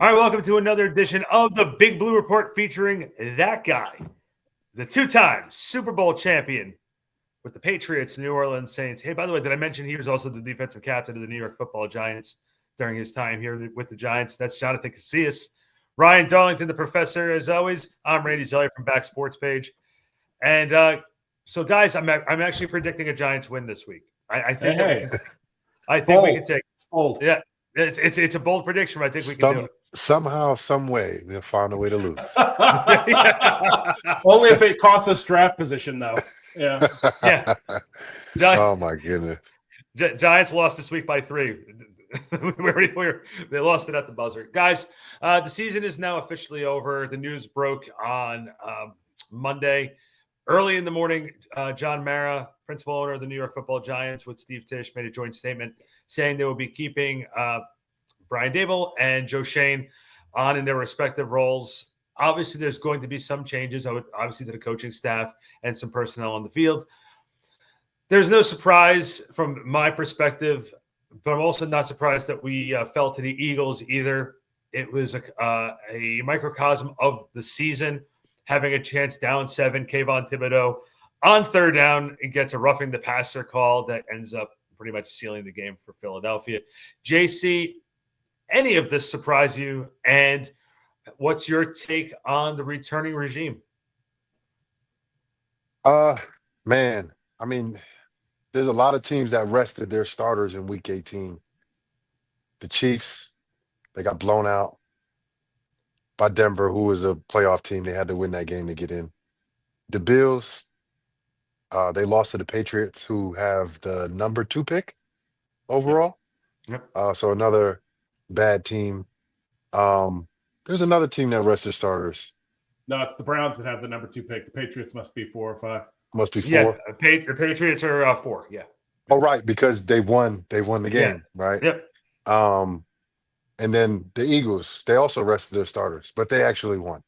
All right, welcome to another edition of the Big Blue Report featuring that guy, the two-time Super Bowl champion with the Patriots, New Orleans Saints. Hey, by the way, did I mention he was also the defensive captain of the New York Football Giants during his time here with the Giants? That's Jonathan Casillas. Ryan Darlington, the professor, as always. I'm Randy Zellea from Back Sports Page. And so, guys, I'm actually predicting a Giants win this week. I think we can take it. It's bold. Yeah, it's a bold prediction, but I think we can do it. Somehow, some way, they'll find a way to lose. Only if it costs us draft position, though. Yeah. Yeah. Oh my goodness. Giants lost this week by 3. They lost it at the buzzer. Guys, the season is now officially over. The news broke on Monday. Early in the morning, John Mara, principal owner of the New York Football Giants, with Steve Tisch, made a joint statement saying they will be keeping Brian Daboll and Joe Schoen on in their respective roles. Obviously, there's going to be some changes, obviously, to the coaching staff and some personnel on the field. There's no surprise from my perspective, but I'm also not surprised that we fell to the Eagles either. It was a microcosm of the season, having a chance down 7. Kayvon Thibodeau on third down, it gets a roughing the passer call that ends up pretty much sealing the game for Philadelphia. JC, any of this surprise you? And what's your take on the returning regime? Man, I mean, there's a lot of teams that rested their starters in week 18. The Chiefs, they got blown out by Denver, who was a playoff team. They had to win that game to get in. The Bills, they lost to the Patriots, who have the number 2 pick overall. Yep. So another bad team. There's another team that rested starters. No, it's the Browns that have the number 2 pick. The Patriots must be 4 or 5. Must be 4. Yeah, the Patriots are 4. Yeah. Oh, right, because they won the game, right? Yep. And then the Eagles, they also rested their starters, but they actually won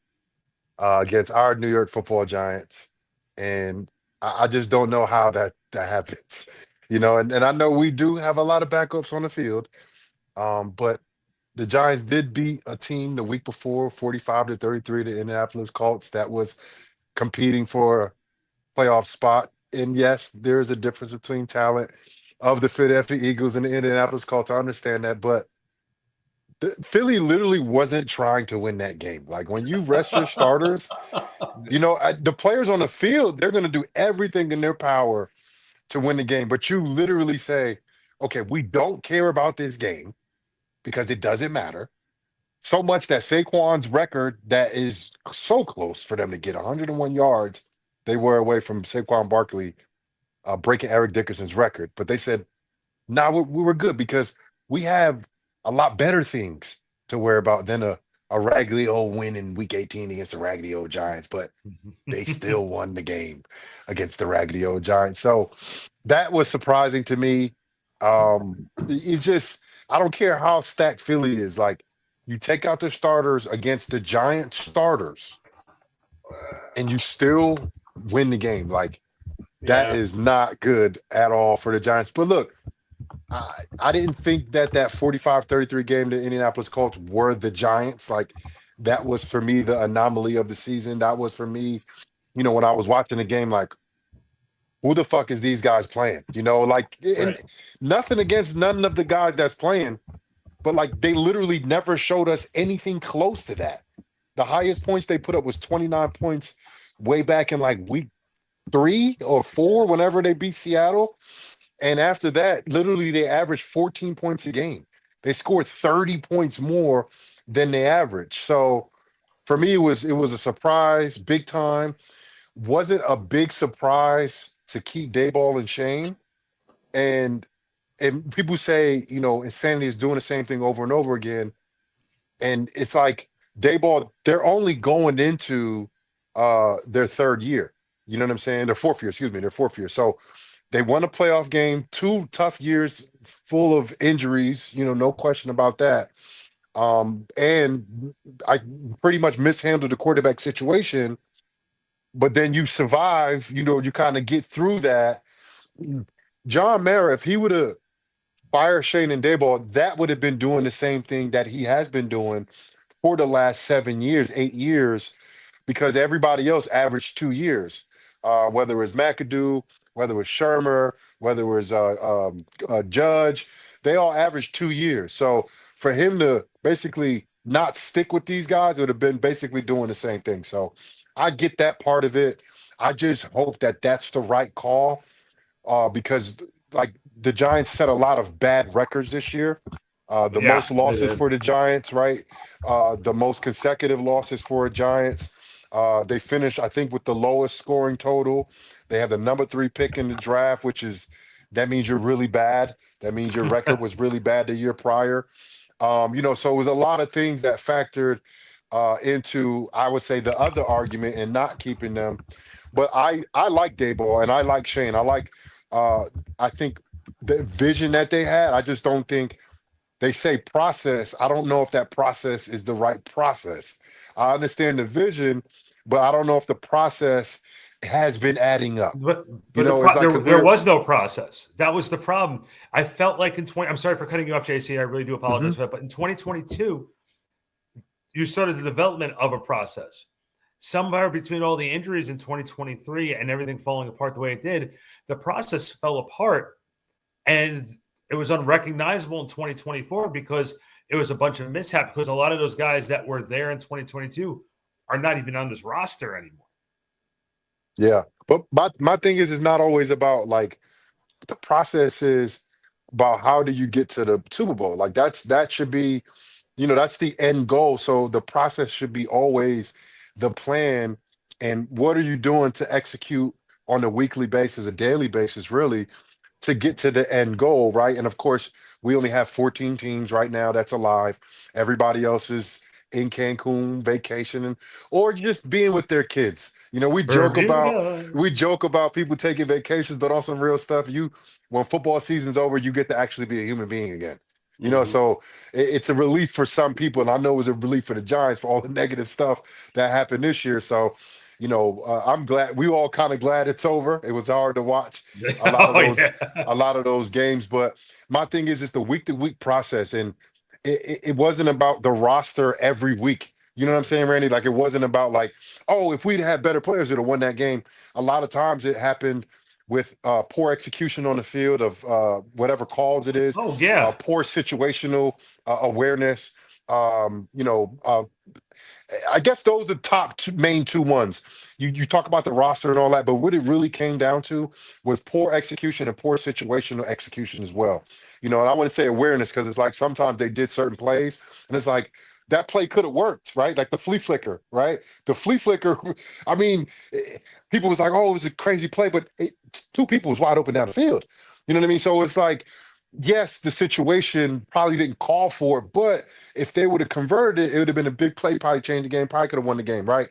against our New York Football Giants. And I just don't know how that happens, and I know we do have a lot of backups on the field, but the Giants did beat a team the week before, 45-33, the Indianapolis Colts, that was competing for a playoff spot. And yes, there is a difference between talent of the Philadelphia Eagles and the Indianapolis Colts. I understand that, but Philly literally wasn't trying to win that game. Like, when you rest your starters, the players on the field, they're going to do everything in their power to win the game. But you literally say, okay, we don't care about this game because it doesn't matter. So much that Saquon's record, that is so close for them to get 101 yards, they were away from Saquon Barkley breaking Eric Dickerson's record. But they said, nah, we were good because we have a lot better things to worry about than a raggedy old win in week 18 against the raggedy old Giants. But they still won the game against the raggedy old Giants. So that was surprising to me. It's just, I don't care how stacked Philly is. Like, you take out the starters against the Giant starters and you still win the game. Like, that is not good at all for the Giants. But look, I didn't think that 45-33 game, the Indianapolis Colts, were the Giants. Like, that was, for me, the anomaly of the season. That was, for me, when I was watching the game, like, who the fuck is these guys playing? Like, and nothing against none of the guys that's playing, but, like, they literally never showed us anything close to that. The highest points they put up was 29 points way back in, like, week 3 or 4, whenever they beat Seattle. And after that, literally, they averaged 14 points a game. They scored 30 points more than they averaged. So for me, it was a surprise, big time. Was it a big surprise to keep Daboll and Shane? And people say, insanity is doing the same thing over and over again. And it's like, Daboll, they're only going into their 3rd year. You know what I'm saying? Their 4th year, their 4th year. So they won a playoff game, 2 tough years full of injuries, no question about that. And I pretty much mishandled the quarterback situation, but then you survive, you kind of get through that. John Mara, if he would have fired Shane and Daboll, that would have been doing the same thing that he has been doing for the last 7 years, 8 years, because everybody else averaged 2 years. Whether it was McAdoo, whether it was Shermer, whether it was Judge, they all averaged 2 years. So for him to basically not stick with these guys would have been basically doing the same thing. So I get that part of it. I just hope that that's the right call, because like the Giants set a lot of bad records this year. The Yeah, most they losses did. for the Giants, right? The most consecutive losses for the Giants. They finished, I think, with the lowest scoring total. They have the number 3 pick in the draft, which is that means you're really bad. That means your record was really bad the year prior. So it was a lot of things that factored into, I would say, the other argument in not keeping them. But I like Dayball and I like Shane. Uh I think the vision that they had, I just don't think they say process. I don't know if that process is the right process. I understand the vision, but I don't know if the process has been adding up. But It's like 'cause there we're was no process. That was the problem. I felt like in 20. I'm sorry for cutting you off, JC. I really do apologize Mhm. for that. But in 2022, you started the development of a process. Somewhere between all the injuries in 2023 and everything falling apart the way it did, the process fell apart, and it was unrecognizable in 2024 because it was a bunch of mishap. Because a lot of those guys that were there in 2022 are not even on this roster anymore. Yeah. But my thing is, it's not always about like the process is about how do you get to the Super Bowl. Like that should be, that's the end goal. So the process should be always the plan. And what are you doing to execute on a weekly basis, a daily basis, really, to get to the end goal, right? And of course, we only have 14 teams right now that's alive. Everybody else is in Cancun vacationing or just being with their kids. We joke about Bermuda. people taking vacations, but on some real stuff, when football season's over, you get to actually be a human being again. Mhm. So it's a relief for some people, and I know it was a relief for the Giants for all the negative stuff that happened this year. So, I'm glad we all kind of glad it's over. It was hard to watch a lot of Oh those yeah. a lot of those games. But my thing is, it's the week to week process, and it wasn't about the roster every week. You know what I'm saying, Randy? Like it wasn't about like, oh, if we'd had better players, it'd have won that game. A lot of times it happened with poor execution on the field of whatever calls it is, Oh yeah. poor situational awareness. I guess those are the top main two ones. You talk about the roster and all that, but what it really came down to was poor execution and poor situational execution as well. And I want to say awareness because it's like sometimes they did certain plays and it's like that play could have worked, right? Like the flea flicker, right? The flea flicker. I mean, people was like, "Oh, it was a crazy play," but two people was wide open down the field. You know what I mean? So it's like, yes, the situation probably didn't call for it, but if they would have converted it, it would have been a big play, probably changed the game, probably could have won the game, right?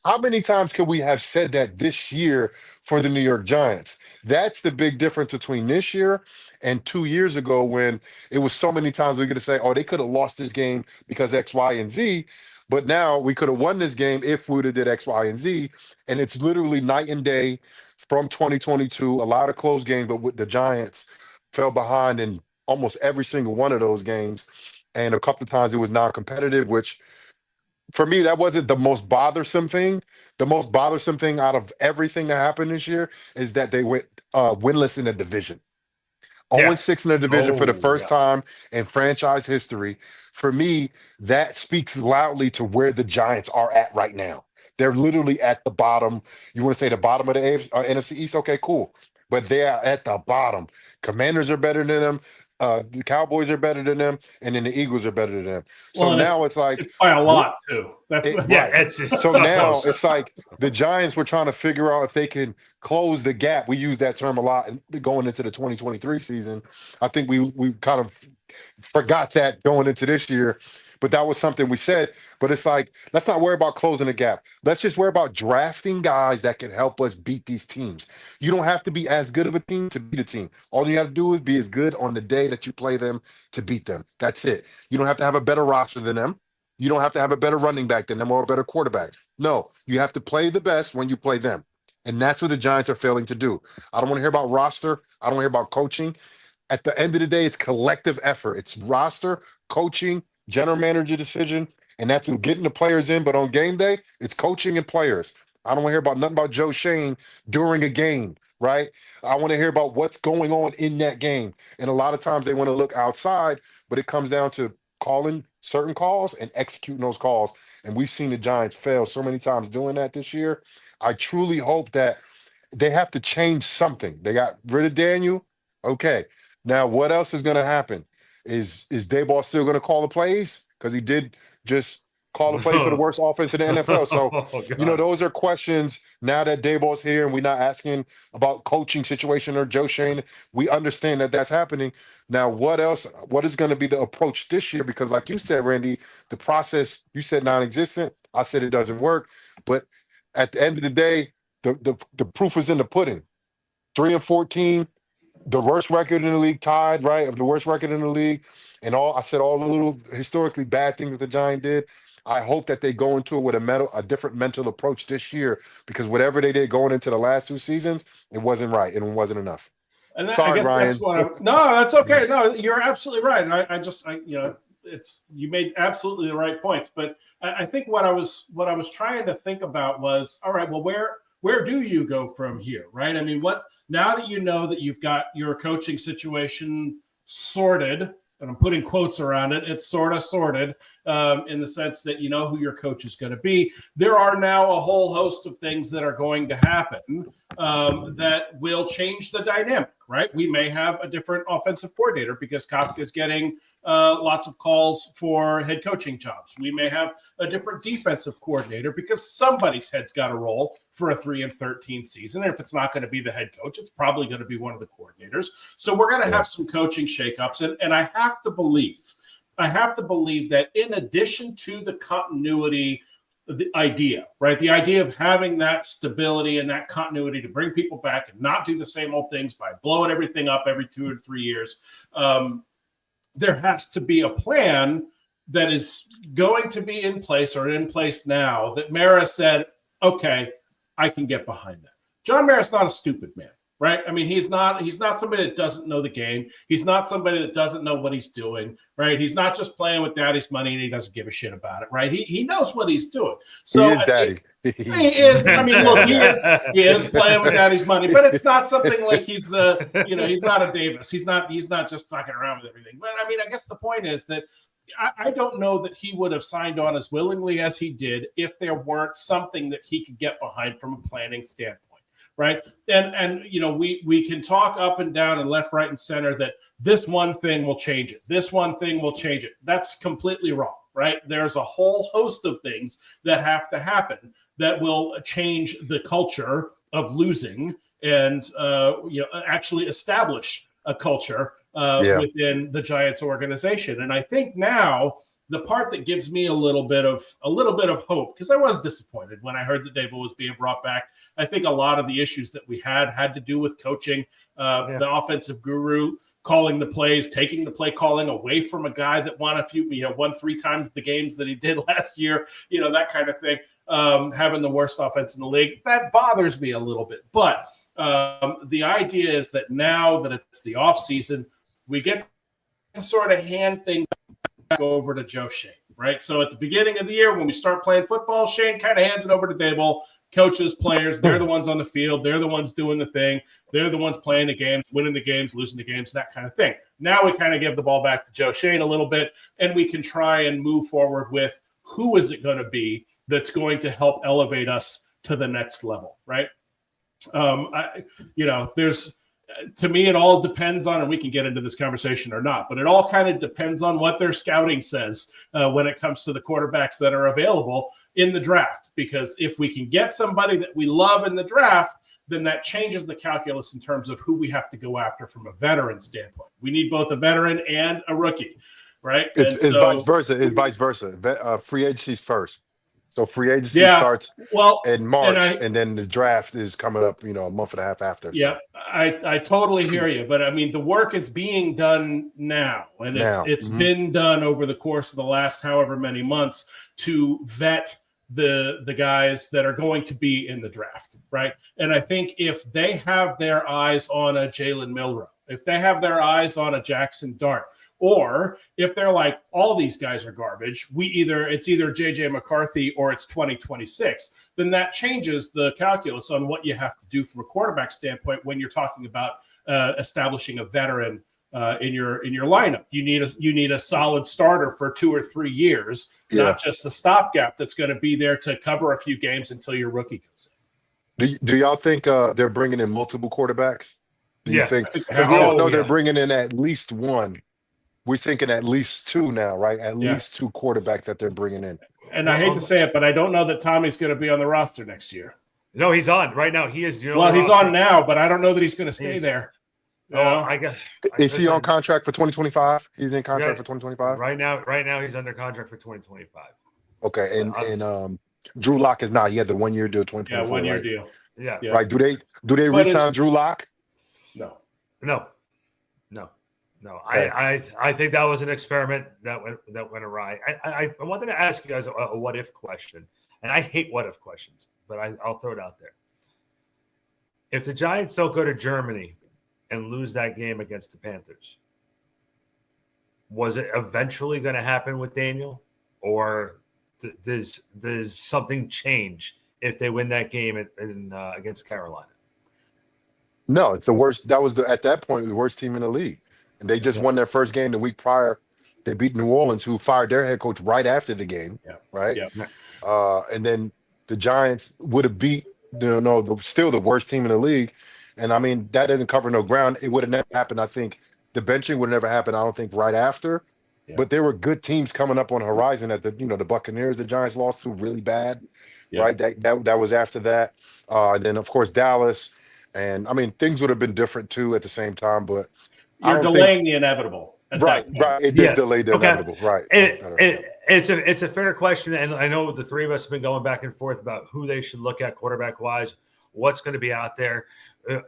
How many times could we have said that this year for the New York Giants? That's the big difference between this year and 2 years ago when it was so many times we could have said, oh, they could have lost this game because X, Y, and Z. But now we could have won this game if we would have did X, Y, and Z. And it's literally night and day from 2022. A lot of close games, but with the Giants fell behind in almost every single one of those games. And a couple of times it was non-competitive, which for me, that wasn't the most bothersome thing. The most bothersome thing out of everything that happened this year is that they went winless in the division. 0 Yes. 6 in the division for the Oh first yeah. time in franchise history. For me, that speaks loudly to where the Giants are at right now. They're literally at the bottom. You want to say the bottom of the NFC East? Okay, cool. But they are at the bottom. Commanders are better than them. The Cowboys are better than them, and then the Eagles are better than them. So Well, and now it's like it's by a lot too. That's Yeah. right. It's So not now close. it's like the Giants were trying to figure out if they can close the gap. We use that term a lot going into the 2023 season. I think we kind of forgot that going into this year, but that was something we said. But it's like, let's not worry about closing the gap. Let's just worry about drafting guys that can help us beat these teams. You don't have to be as good of a team to beat a team. All you have to do is be as good on the day that you play them to beat them. That's it. You don't have to have a better roster than them. You don't have to have a better running back than them or a better quarterback. No, you have to play the best when you play them. And that's what the Giants are failing to do. I don't want to hear about roster. I don't want to hear about coaching. At the end of the day, it's collective effort. It's roster, coaching, general manager decision, and that's in getting the players in. But on game day, it's coaching and players. I don't want to hear about nothing about Joe Shane during a game, right? I want to hear about what's going on in that game. And a lot of times they want to look outside, but it comes down to calling certain calls and executing those calls. And we've seen the Giants fail so many times doing that this year. I truly hope that they have to change something. They got rid of Daniel. Okay. Now what else is going to happen? Is Dayball still going to call the plays? Because he did just call the plays for the worst offense in the NFL. So, those are questions now that Dayball's here and we're not asking about coaching situation or Joe Shane. We understand that that's happening. Now, what else? What is going to be the approach this year? Because like you said, Randy, the process, you said non-existent. I said it doesn't work. But at the end of the day, the proof is in the pudding. 3-14, the worst record in the league, tied, right? Of the worst record in the league. And all the little historically bad things that the Giants did. I hope that they go into it with a different mental approach this year, because whatever they did going into the last 2 seasons, it wasn't right and it wasn't enough. And Sorry, I guess Ryan. that's what no, that's okay. No, you're absolutely right. And you made absolutely the right points. But I think what I was trying to think about was, all right, well, where do you go from here, right? I mean, now that you know that you've got your coaching situation sorted, and I'm putting quotes around it, it's sort of sorted in the sense that you know who your coach is going to be. There are now a whole host of things that are going to happen that will change the dynamic, right? We may have a different offensive coordinator because Kafka is getting lots of calls for head coaching jobs. We may have a different defensive coordinator because somebody's head's got to roll for a 3-13 season. And if it's not going to be the head coach, it's probably going to be one of the coordinators. So we're going to have some coaching shakeups. And I have to believe that in addition to the continuity, the idea, right? The idea of having that stability and that continuity to bring people back and not do the same old things by blowing everything up every 2 or 3 years. There has to be a plan that is going to be in place or in place now that Mara said, okay, I can get behind that. John Mara's not a stupid man, right? I mean, he's not somebody that doesn't know the game. He's not somebody that doesn't know what he's doing, right? He's not just playing with daddy's money and he doesn't give a shit about it, right? He knows what he's doing. So he is daddy. He is. I mean, look, he is playing with daddy's money, but it's not something like he's he's not a Davis. He's not just fucking around with everything. But I mean, I guess the point is that I don't know that he would have signed on as willingly as he did if there weren't something that he could get behind from a planning standpoint. Right. And we can talk up and down and left, right, and center that this one thing will change it. This one thing will change it. That's completely wrong. Right. There's a whole host of things that have to happen that will change the culture of losing and actually establish a culture within the Giants organization. And I think now the part that gives me a little bit of hope, because I was disappointed when I heard that David was being brought back. I think a lot of the issues that we had to do with coaching, the offensive guru calling the plays, taking the play calling away from a guy that won 3 times the games that he did last year, that kind of thing, having the worst offense in the league. That bothers me a little bit. But the idea is that now that it's the offseason, we get to sort of hand things back over to Joe Shane, right? So at the beginning of the year, when we start playing football, Shane kind of hands it over to Daboll. Coaches, players, they're the ones on the field. They're the ones doing the thing. They're the ones playing the games, winning the games, losing the games, that kind of thing. Now we kind of give the ball back to Joe Shane a little bit, and we can try and move forward with who is it going to be that's going to help elevate us to the next level, right? To me, it all depends on, and we can get into this conversation or not, but it all kind of depends on what their scouting says when it comes to the quarterbacks that are available in the draft. Because if we can get somebody that we love in the draft, then that changes the calculus in terms of who we have to go after from a veteran standpoint. We need both a veteran and a rookie, right? It's vice versa. It's vice versa. Free agency first. So free agency starts in March, and then the draft is coming up, a month and a half after. So. Yeah, I totally hear you. But I mean, the work is being done now, and it's been done over the course of the last however many months to vet the guys that are going to be in the draft, right? And I think if they have their eyes on a Jalen Milroe, if they have their eyes on a Jackson Dart, Or if they're like, all these guys are garbage, it's either JJ McCarthy or it's 2026, then that changes the calculus on what you have to do from a quarterback standpoint when you're talking about establishing a veteran in your lineup. You need a solid starter for 2 or 3 years, not just a stopgap that's going to be there to cover a few games until your rookie goes Do y'all think they're bringing in multiple quarterbacks? Do you think? Because we all know they're bringing in at least one. We're thinking at least two now, right? At least two quarterbacks that they're bringing in. And I hate to say it, but I don't know that Tommy's going to be on the roster next year. No, he's on right now. He is. Well, he's on now, but I don't know that he's going to stay there. Is he on contract for 2025? He's in contract for 2025 right now. He's under contract for 2025. Okay, and Drew Lock is not. He had the 1 year deal, 2024. Yeah, 1 year deal. Yeah. Right. Do they re-sign Drew Lock? No. Okay. I think that was an experiment that went awry. I wanted to ask you guys a what if question, and I hate what if questions, but I'll throw it out there. If the Giants don't go to Germany and lose that game against the Panthers, was it eventually going to happen with Daniel, or does something change if they win that game against Carolina? No, it's the worst. That was at that point the worst team in the league, and they just won their first game the week prior. They beat New Orleans, who fired their head coach right after the game. Yeah. Right. Yeah. And then the Giants would have beat still the worst team in the league. And I mean, that doesn't cover no ground. It would have never happened. I think the benching would have never happened. I don't think right after. Yeah. But there were good teams coming up on the horizon at the Buccaneers. The Giants lost to really bad, right? That was after that. Then of course Dallas, and I mean things would have been different too at the same time. But you're delaying the inevitable. Right. It is delayed the inevitable. Right. It's a fair question, and I know the three of us have been going back and forth about who they should look at quarterback wise, what's going to be out there.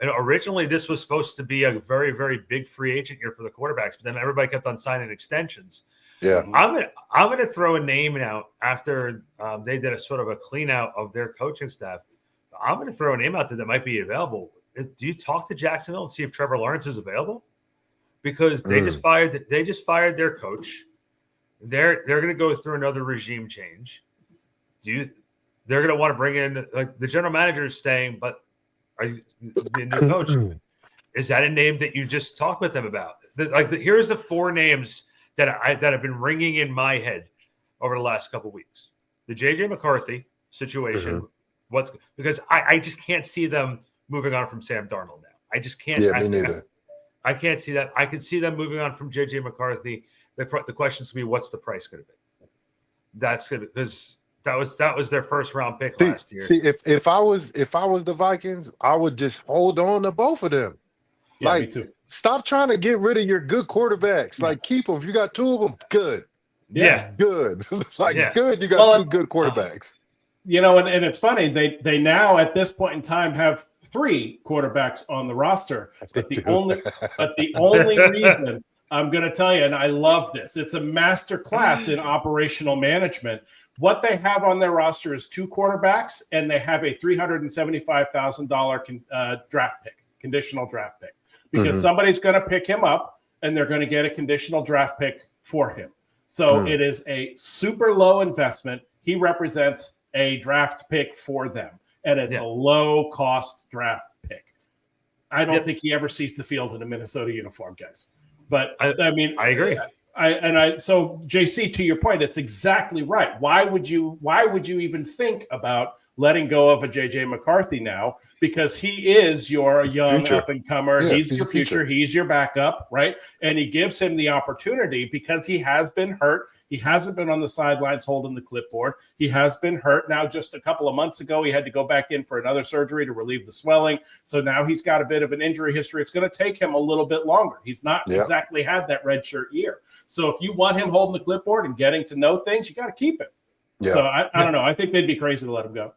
Originally, this was supposed to be a very, very big free agent year for the quarterbacks, but then everybody kept on signing extensions. Yeah, I'm gonna throw a name out after they did a sort of a clean out of their coaching staff. I'm gonna throw a name out there that might be available. Do you talk to Jacksonville and see if Trevor Lawrence is available? Because they just fired their coach. They're gonna go through another regime change. They're gonna want to bring in, like, the general manager is staying, but are you the new coach? Is that a name that you just talk with them about? Here's the four names that have been ringing in my head over the last couple of weeks. The JJ McCarthy situation. Because I just can't see them moving on from Sam Darnold now. I just can't. Yeah, me neither. I can't see that. I can see them moving on from JJ McCarthy. The question's gonna be, what's the price gonna be? That's good, because that was their first round pick last year. See, if I was the Vikings, I would just hold on to both of them. Yeah, me too. Stop trying to get rid of your good quarterbacks. Like, keep them. If you got two of them, good. Yeah, good. Good. You got two good quarterbacks. And it's funny. They now at this point in time have three quarterbacks on the roster. But the only reason I'm going to tell you, and I love this, it's a master class in operational management. What they have on their roster is two quarterbacks, and they have a $375,000 draft pick, conditional draft pick, because somebody's going to pick him up, and they're going to get a conditional draft pick for him. So it is a super low investment. He represents a draft pick for them, and it's a low-cost draft pick. I don't think he ever sees the field in a Minnesota uniform, guys. But I mean, I agree. So JC, to your point, it's exactly right. Why would you even think about letting go of a JJ McCarthy now? Because he is your young up and comer. Yeah, he's your future. He's your backup, right? And he gives him the opportunity because he has been hurt. He hasn't been on the sidelines holding the clipboard. He has been hurt. Now, just a couple of months ago, he had to go back in for another surgery to relieve the swelling. So now he's got a bit of an injury history. It's going to take him a little bit longer. He's not exactly had that redshirt year. So if you want him holding the clipboard and getting to know things, you got to keep him. Yeah. So I don't know. I think they'd be crazy to let him go.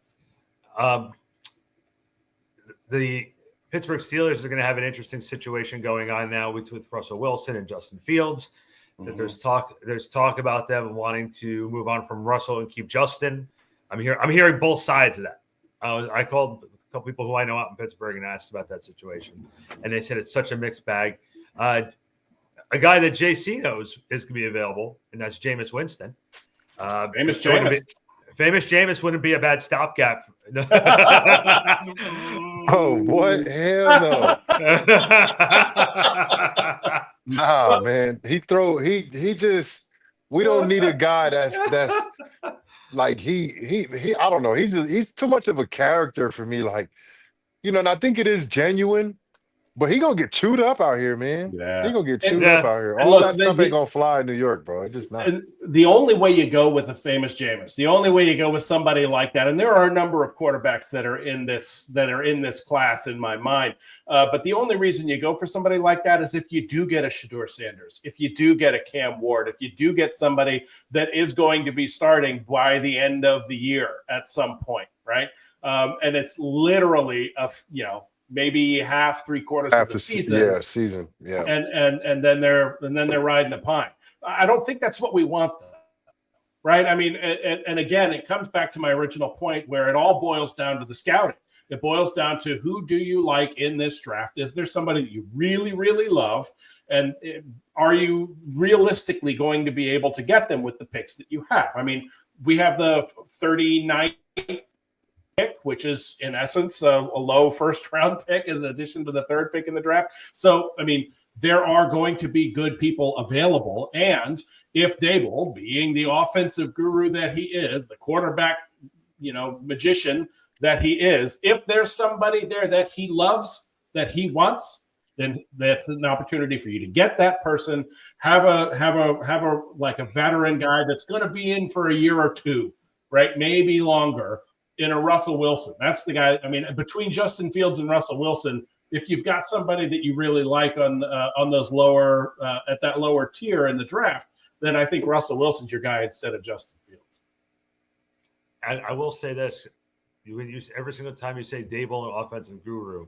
The Pittsburgh Steelers are going to have an interesting situation going on now with Russell Wilson and Justin Fields. That there's talk about them wanting to move on from Russell and keep Justin. I'm hearing both sides of that. I called a couple people who I know out in Pittsburgh and asked about that situation, and they said it's such a mixed bag. a guy that JC knows is going to be available, and that's Jameis Winston. Famous Jameis. Famous Jameis wouldn't be a bad stopgap. Oh, what? Hell no. Nah, man. He just, we don't need a guy that's like he I don't know. He's too much of a character for me. Like, and I think it is genuine. But he gonna get chewed up out here, man. Yeah. He gonna get chewed up out here. And All look, that stuff ain't gonna fly in New York, bro. It's just not. And the only way you go with a famous Jameis, the only way you go with somebody like that, and there are a number of quarterbacks that are in this class in my mind. But the only reason you go for somebody like that is if you do get a Shedeur Sanders, if you do get a Cam Ward, if you do get somebody that is going to be starting by the end of the year at some point, right? And it's literally maybe half, 3/4 of the season. Yeah, season. Yeah. And then they're riding the pine. I don't think that's what we want, though. Right? I mean, and again, it comes back to my original point where it all boils down to the scouting. It boils down to who do you like in this draft? Is there somebody that you really, really love? And are you realistically going to be able to get them with the picks that you have? I mean, we have the 39th pick, which is in essence a low first round pick in addition to the third pick in the draft. So, I mean, there are going to be good people available. And if Dable, being the offensive guru that he is, the quarterback, magician that he is, if there's somebody there that he loves, that he wants, then that's an opportunity for you to get that person, have a like a veteran guy that's going to be in for a year or two, right? Maybe longer. In a Russell Wilson. That's the guy. I mean, between Justin Fields and Russell Wilson, if you've got somebody that you really like on those lower at that lower tier in the draft, then I think Russell Wilson's your guy instead of Justin Fields. I will say this: you use every single time you say Dable and offensive guru.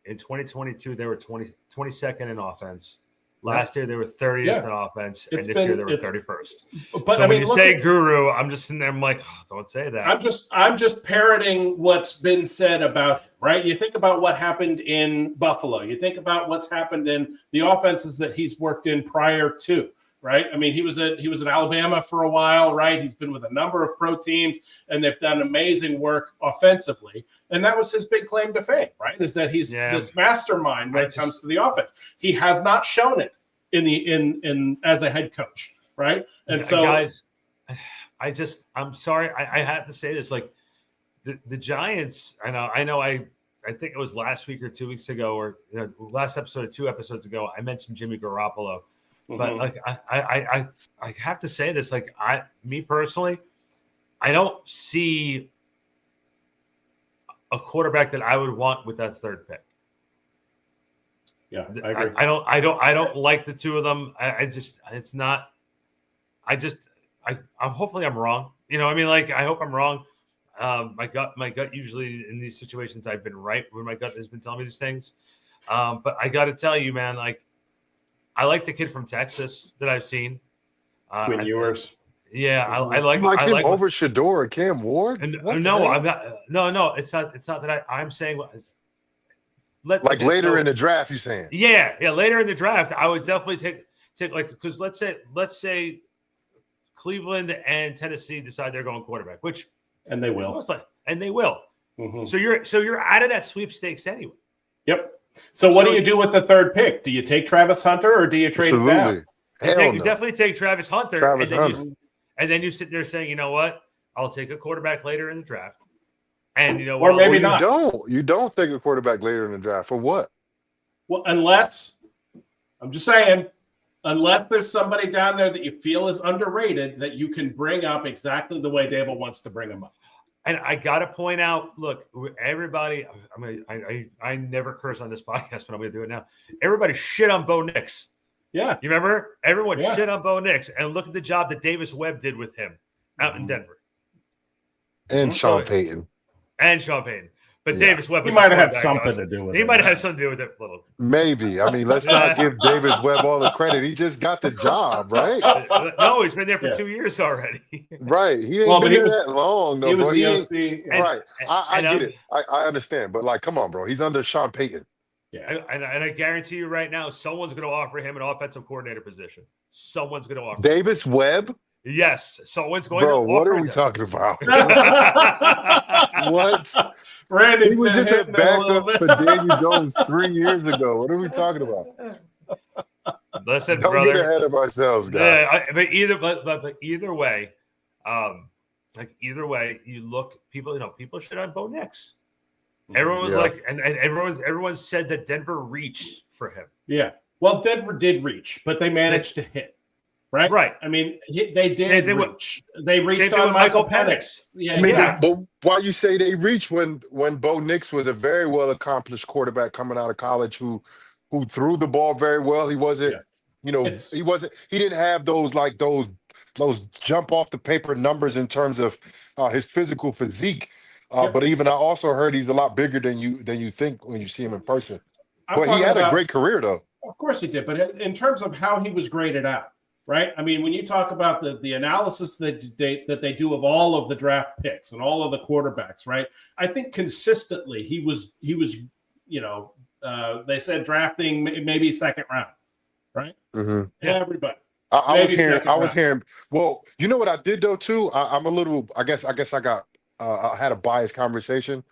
In 2022, they were 22nd in offense. Last year they were 30th in offense, and this year they were 31st. But so when you say guru, I'm just sitting there. I'm like, oh, don't say that. I'm just parroting what's been said about him, right? You think about what happened in Buffalo. You think about what's happened in the offenses that he's worked in prior to, right? I mean, he was at Alabama for a while, right? He's been with a number of pro teams, and they've done amazing work offensively. And that was his big claim to fame, right? Is that he's this mastermind when it comes to the offense. He has not shown it in as a head coach, right? And so, guys, I'm sorry, I have to say this. Like the Giants, I know. I think it was last week or 2 weeks ago, or last episode or 2 episodes ago, I mentioned Jimmy Garoppolo. But like I have to say this, like me personally, I don't see a quarterback that I would want with that third pick. Yeah, I agree. I don't like the two of them. Hopefully I'm wrong. I mean, like, I hope I'm wrong. My gut usually in these situations, I've been right when my gut has been telling me these things. But I got to tell you, man, like, I like the kid from Texas that I've seen. Quinn Ewers. Yeah, I like him over Shedeur or Cam Ward. No, I'm not. No, it's not that I'm saying. Later in the draft, you saying? Yeah. Later in the draft, I would definitely take like, because let's say Cleveland and Tennessee decide they're going quarterback, and they will. Mm-hmm. So you're out of that sweepstakes anyway. Yep. So what do you do with the third pick? Do you take Travis Hunter or do you trade him down? You definitely take Travis Hunter. And then you sit there saying, you know what? I'll take a quarterback later in the draft. And or maybe not. You don't take a quarterback later in the draft for what? Well, unless there's somebody down there that you feel is underrated that you can bring up exactly the way Dable wants to bring him up. And I got to point out, look, everybody, I never curse on this podcast, but I'm going to do it now. Everybody shit on Bo Nix. Yeah. You remember? Everyone shit on Bo Nix. And look at the job that Davis Webb did with him out in Denver. And Sean Payton. But Davis Webb, he might have had something to do with it. He might have had something to do with it. Little. Maybe. I mean, let's not give Davis Webb all the credit. He just got the job, right? No, he's been there for 2 years already. Right. He ain't been there that long, though. He was the OC. Right. I get it. I understand. But, like, come on, bro. He's under Sean Payton. Yeah. And I guarantee you right now, someone's going to offer him an offensive coordinator position. Someone's going to offer Davis Webb? Yes, someone's going Bro, to what offer are we him. talking about? What? What? Randy's He was been just a hitting it a little backup bit. for Daniel Jones 3 years ago. What are we talking about? Listen, Don't brother. get ahead of ourselves, guys. Yeah, but either way, either way, you look people. People shit on Bo Nix. Everyone was like, and everyone said that Denver reached for him. Yeah. Well, Denver did reach, but they managed to hit. Right. Right. I mean, they did reach. They reached on Michael Penix. Yeah. I mean, Exactly. but why you say they reached when Bo Nix was a very well accomplished quarterback coming out of college who threw the ball very well. He wasn't, he didn't have those jump off the paper numbers in terms of his physical physique. But even I also heard he's a lot bigger than you think when you see him in person. But he had a great career though. Of course he did. But in terms of how he was graded out, right? I mean, when you talk about the analysis that they do of all of the draft picks and all of the quarterbacks, right? I think consistently he was they said drafting maybe second round, right? Mm-hmm. Yeah, everybody. I was hearing. Well, you know what I did though too. I'm a little. I guess I got. I had a biased conversation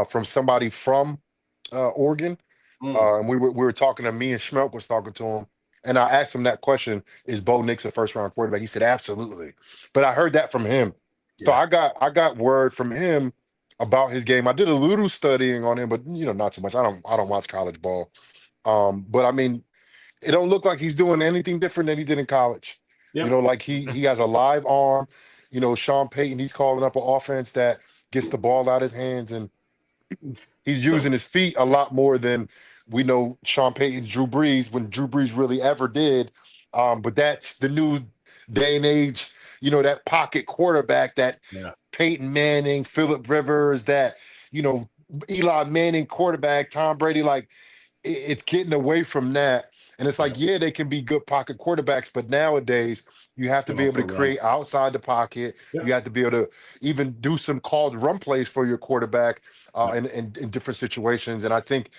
from somebody from Oregon, and we were talking to me and Schmelk was talking to him, and I asked him that question: is Bo Nix a first round quarterback? He said absolutely, but I heard that from him. So I got word from him about his game. I did a little studying on him, but not too much. I don't watch college ball, but I mean, it don't look like he's doing anything different than he did in college. Yep. Like he has a live arm. Sean Payton, he's calling up an offense that gets the ball out of his hands, and he's using his feet a lot more than we know Sean Payton's Drew Brees, when Drew Brees really ever did. But that's the new day and age, that pocket quarterback, that Peyton Manning, Phillip Rivers, that, Eli Manning quarterback, Tom Brady, like it's getting away from that. And it's like, they can be good pocket quarterbacks, but nowadays you have to be able to create outside the pocket. You have to be able to even do some called run plays for your quarterback in different situations. And I think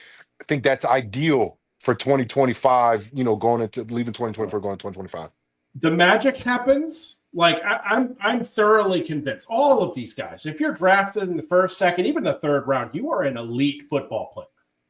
that's ideal for 2025, going into leaving 2024, going to 2025. The magic happens. Like I'm thoroughly convinced. All of these guys, if you're drafted in the first, second, even the third round, you are an elite football player.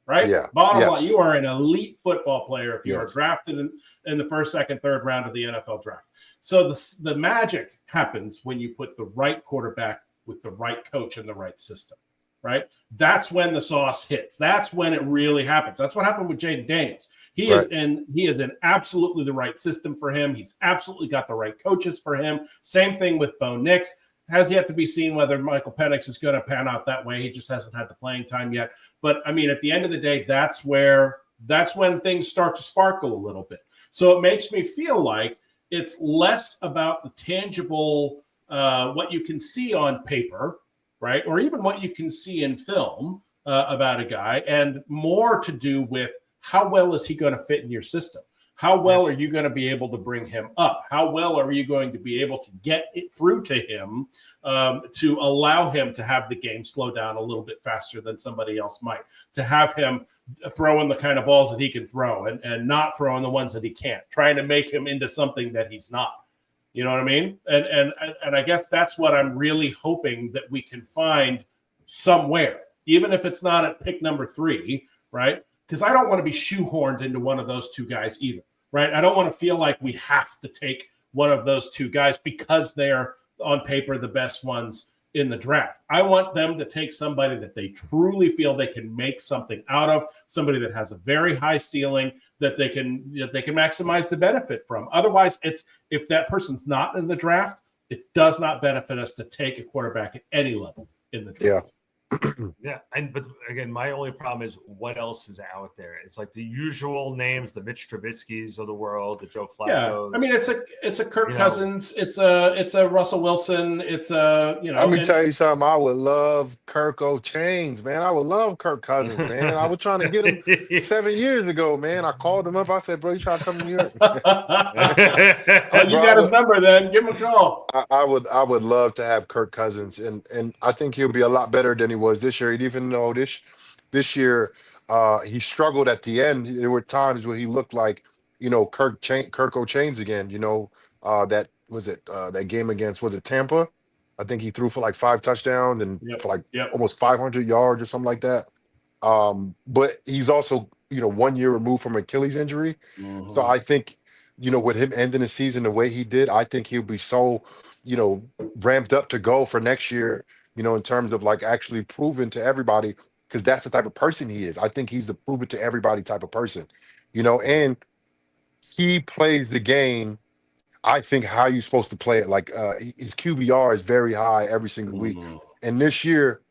Right? Yeah. Bottom line, you are an elite football player if you are drafted in the first, second, third round of the NFL draft. So the magic happens when you put the right quarterback with the right coach and the right system, right? That's when the sauce hits. That's when it really happens. That's what happened with Jaden Daniels. He is in absolutely the right system for him. He's absolutely got the right coaches for him. Same thing with Bo Nix. Has yet to be seen whether Michael Penix is going to pan out that way. He just hasn't had the playing time yet. But I mean, at the end of the day, that's when things start to sparkle a little bit. So it makes me feel like it's less about the tangible, what you can see on paper, right? Or even what you can see in film about a guy, and more to do with how well is he going to fit in your system? How well are you going to be able to bring him up? How well are you going to be able to get it through to him to allow him to have the game slow down a little bit faster than somebody else might, to have him throwing the kind of balls that he can throw and not throwing the ones that he can't, trying to make him into something that he's not. You know what I mean? And I guess that's what I'm really hoping that we can find somewhere, even if it's not at pick number 3, right? Because I don't want to be shoehorned into one of those two guys either, right? I don't want to feel like we have to take one of those two guys because they're on paper the best ones in the draft. I want them to take somebody that they truly feel they can make something out of, somebody that has a very high ceiling that they can maximize the benefit from. Otherwise, if that person's not in the draft, it does not benefit us to take a quarterback at any level in the draft. But again, my only problem is what else is out there. It's like the usual names, the Mitch Trubisky's of the world, the Joe Flacco's. I mean, it's a Kirk Cousins, it's a Russell Wilson, it's a Let me tell you something. I would love Kirk O'Chains, man. I would love Kirk Cousins, man. I was trying to get him 7 years ago, man. I called him up. I said, "Bro, you trying to come to New York?" You got his number, then give him a call. I would love to have Kirk Cousins, and I think he'll be a lot better than he was this year. Even though this year He struggled at the end. There were times where he looked like, Kirk O'Chains again. That was it. That game against, was it Tampa? I think he threw for like 5 touchdowns and Yep. for like Yep. almost 500 yards or something like that. But he's also, 1 year removed from Achilles injury. So Mhm. I think, with him ending the season the way he did, I think he'll be so, ramped up to go for next year, in terms of like actually proving to everybody, because that's the type of person he is. I think he's the prove it to everybody type of person, and he plays the game, I think, how you're supposed to play it. Like his QBR is very high every single week. Mhm. And this year,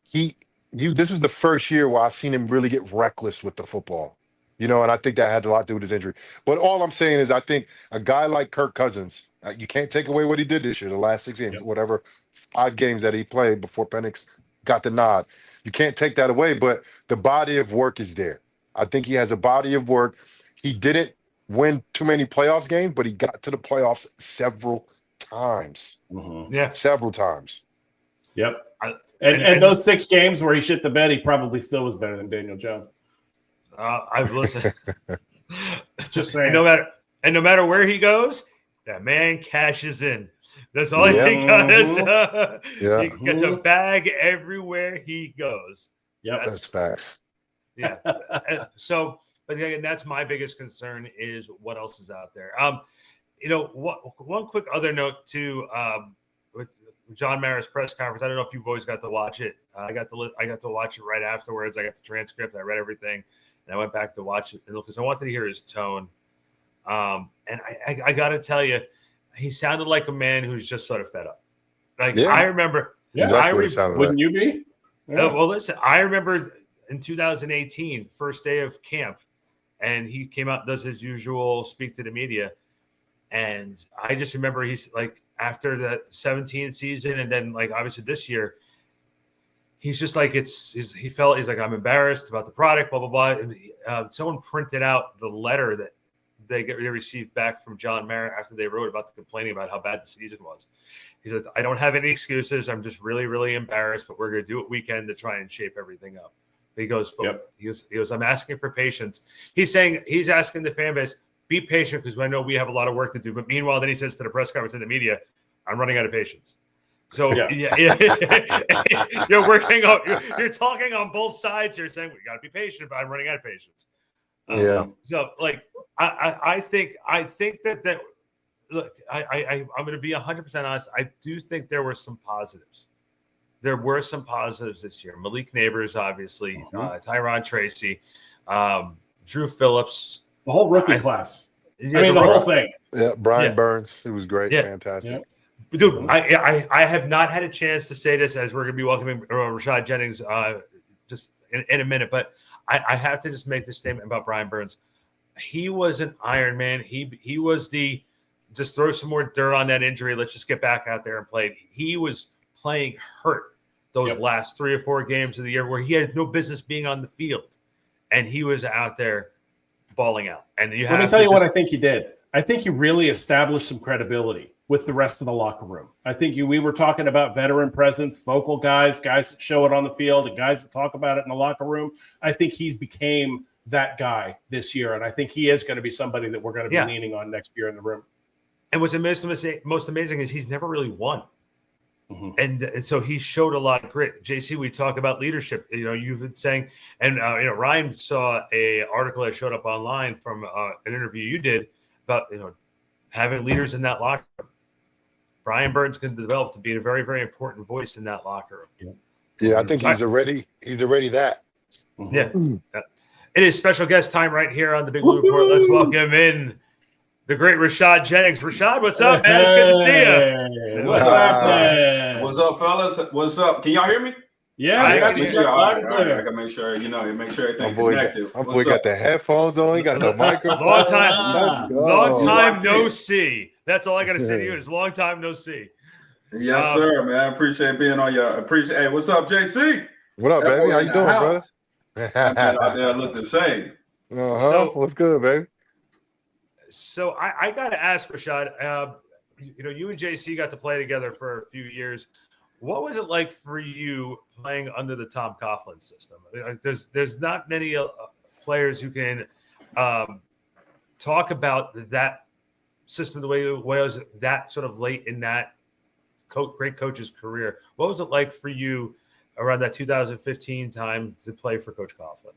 he this was the first year where I seen him really get reckless with the football. And I think that had a lot to do with his injury. But all I'm saying is I think a guy like Kirk Cousins, you can't take away what he did this year, the last 6 games, Yep. whatever 5 games that he played before Penix got the nod. You can't take that away, but the body of work is there. I think he has a body of work. He didn't win too many playoff games, but he got to the playoffs several times. Mhm. Yeah. Several times. Yep. I- And those 6 games where he shit the bed, he probably still was better than Daniel Jones. I've listened. Just saying. And no matter where he goes, that man cashes in. That's all Yeah. he does. Yeah. He gets a bag everywhere he goes. Yep. That's facts. Yeah. So, but again, that's my biggest concern is what else is out there. One quick other note too, with John Mara's press conference. I don't know if you've always got to watch it. I got to watch it right afterwards. I got the transcript. I read everything, and I went back to watch it because I wanted to hear his tone. And I got to tell you, he sounded like a man who's just sort of fed up. Like Yeah. I remember, Yeah. Exactly what it sounded Wouldn't like. you be? Yeah. well, listen, I remember in 2018, first day of camp, and he came out and does his usual speak to the media. And I just remember he's like, after the 17 season, and then like obviously this year, he's just like he's like, I'm embarrassed about the product, blah blah blah. And someone printed out the letter that they received back from John Mara after they wrote about the complaining about how bad the season was. He said, I don't have any excuses. I'm just really, really embarrassed, but we're going to do what we can to try and shape everything up. He goes, he goes, I'm asking for patience. He's saying, he's asking the fan base, be patient because I know we have a lot of work to do. But meanwhile, then he says to the press conference and the media, I'm running out of patience. So yeah. You're working on, you're talking on both sides here saying, we got to be patient, but I'm running out of patience. Yeah. So like, I think that look, I'm going to be 100% honest. I do think there were some positives. There were some positives this year. Malik Neighbors, obviously, Tyron Tracy, Drew Phillips. The whole rookie class. Yeah, I mean, the whole thing. Yeah, Brian Burns. It was great. Yeah. Fantastic. Yeah. Dude, I have not had a chance to say this as we're going to be welcoming Rashad Jennings just in a minute, but I have to just make this statement about Brian Burns. He was an Iron Man. He was the just throw some more dirt on that injury. Let's just get back out there and play. He was playing hurt those last 3 or 4 games of the year where he had no business being on the field, and he was out there balling out. And let me tell you what I think he did. I think he really established some credibility with the rest of the locker room. I think we were talking about veteran presence, vocal guys that show it on the field, and guys that talk about it in the locker room. I think he became that guy this year, and I think he is going to be somebody that we're going to be leaning on next year in the room. And what's most amazing is he's never really won. And so he showed a lot of grit. JC, we talk about leadership. You've been saying, and Ryan saw a article that showed up online from an interview you did about having leaders in that locker room. Brian Burns can develop to be a very, very important voice in that locker room. Yeah, I think he's already that. Yeah. It is special guest time right here on the Big Blue Report. Let's welcome in the great Rashad Jennings. Rashad, what's up, man? It's good to see you. What's happening? What's up, fellas? What's up? Can y'all hear me? Yeah, I got you. I gotta make sure, everything connected. My boy got the headphones on. He got the microphone. Long time no see. That's all I got to say to you is long time no see. Yes, sir, man. I appreciate being on your. Hey, what's up, JC? What up, baby? How you doing, brother? That man out there look the same. So, what's good, baby? So I got to ask Rashad. You and JC got to play together for a few years. what was it like for you playing under the Tom Coughlin system? There's not many players who can talk about that system the way it was that sort of late in that great coach's career. What was it like for you around that 2015 time to play for Coach Coughlin?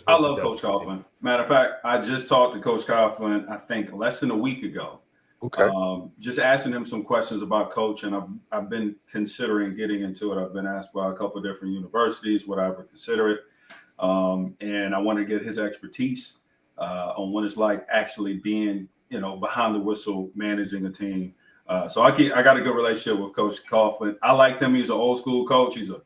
I love Coach Coughlin. Matter of fact, I just talked to Coach Coughlin, I think less than a week ago. Okay. Just asking him some questions about Coach, and I've been considering getting into it. I've been asked by a couple of different universities would I ever consider it, and I want to get his expertise on what it's like actually being, behind the whistle managing a team. So I got a good relationship with Coach Coughlin. I liked him. He's an old school coach. He's a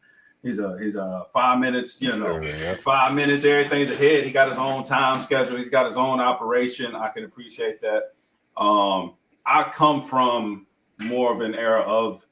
5 minutes, 5 minutes, everything's ahead. He got his own time schedule. He's got his own operation. I can appreciate that. I come from more of an era of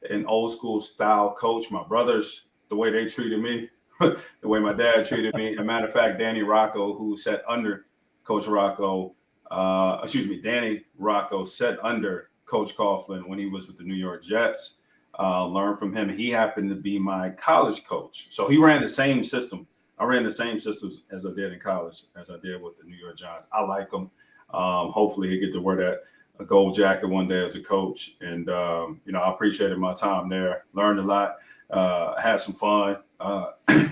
an old school style coach. My brothers, the way they treated me, the way my dad treated me. As a matter of fact, Danny Rocco, who sat under Coach Rocco, Danny Rocco sat under Coach Coughlin when he was with the New York Jets. Learned from him. He happened to be my college coach. So he ran the same system. I ran the same systems as I did in college, as I did with the New York Giants. I like him. Hopefully he get to wear that a gold jacket one day as a coach. And, I appreciated my time there, learned a lot, had some fun.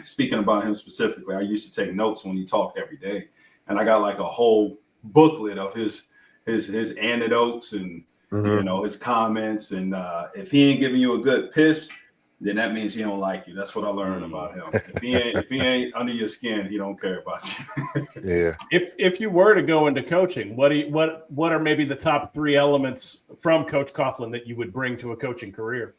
Speaking about him specifically, I used to take notes when he talked every day. And I got like a whole booklet of his anecdotes and, his comments. And if he ain't giving you a good piss, then that means he don't like you. That's what I learned about him. If he ain't under your skin, he don't care about you. Yeah. If you were to go into coaching, what are maybe the top 3 elements from Coach Coughlin that you would bring to a coaching career?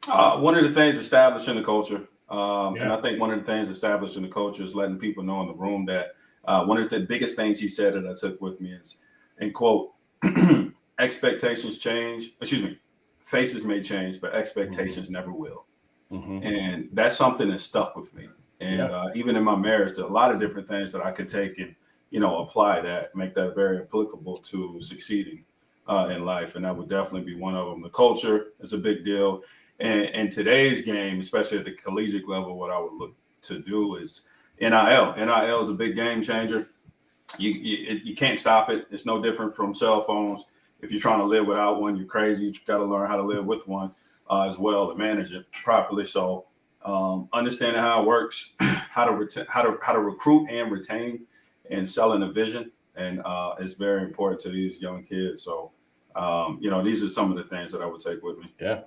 One of the things establishing the culture. And I think one of the things established in the culture is letting people know in the room that one of the biggest things he said that I took with me is, and quote, expectations change. Faces may change, but expectations never will. And that's something that stuck with me. And even in my marriage, there are a lot of different things that I could take and, apply that, make that very applicable to succeeding in life. And that would definitely be one of them. The culture is a big deal. And in today's game, especially at the collegiate level, what I would look to do is NIL. NIL is a big game changer. You can't stop it. It's no different from cell phones. If you're trying to live without one, you're crazy. You got to learn how to live with one as well to manage it properly. So understanding how it works, how to recruit and retain, and selling a vision, and is very important to these young kids. So these are some of the things that I would take with me. Yeah.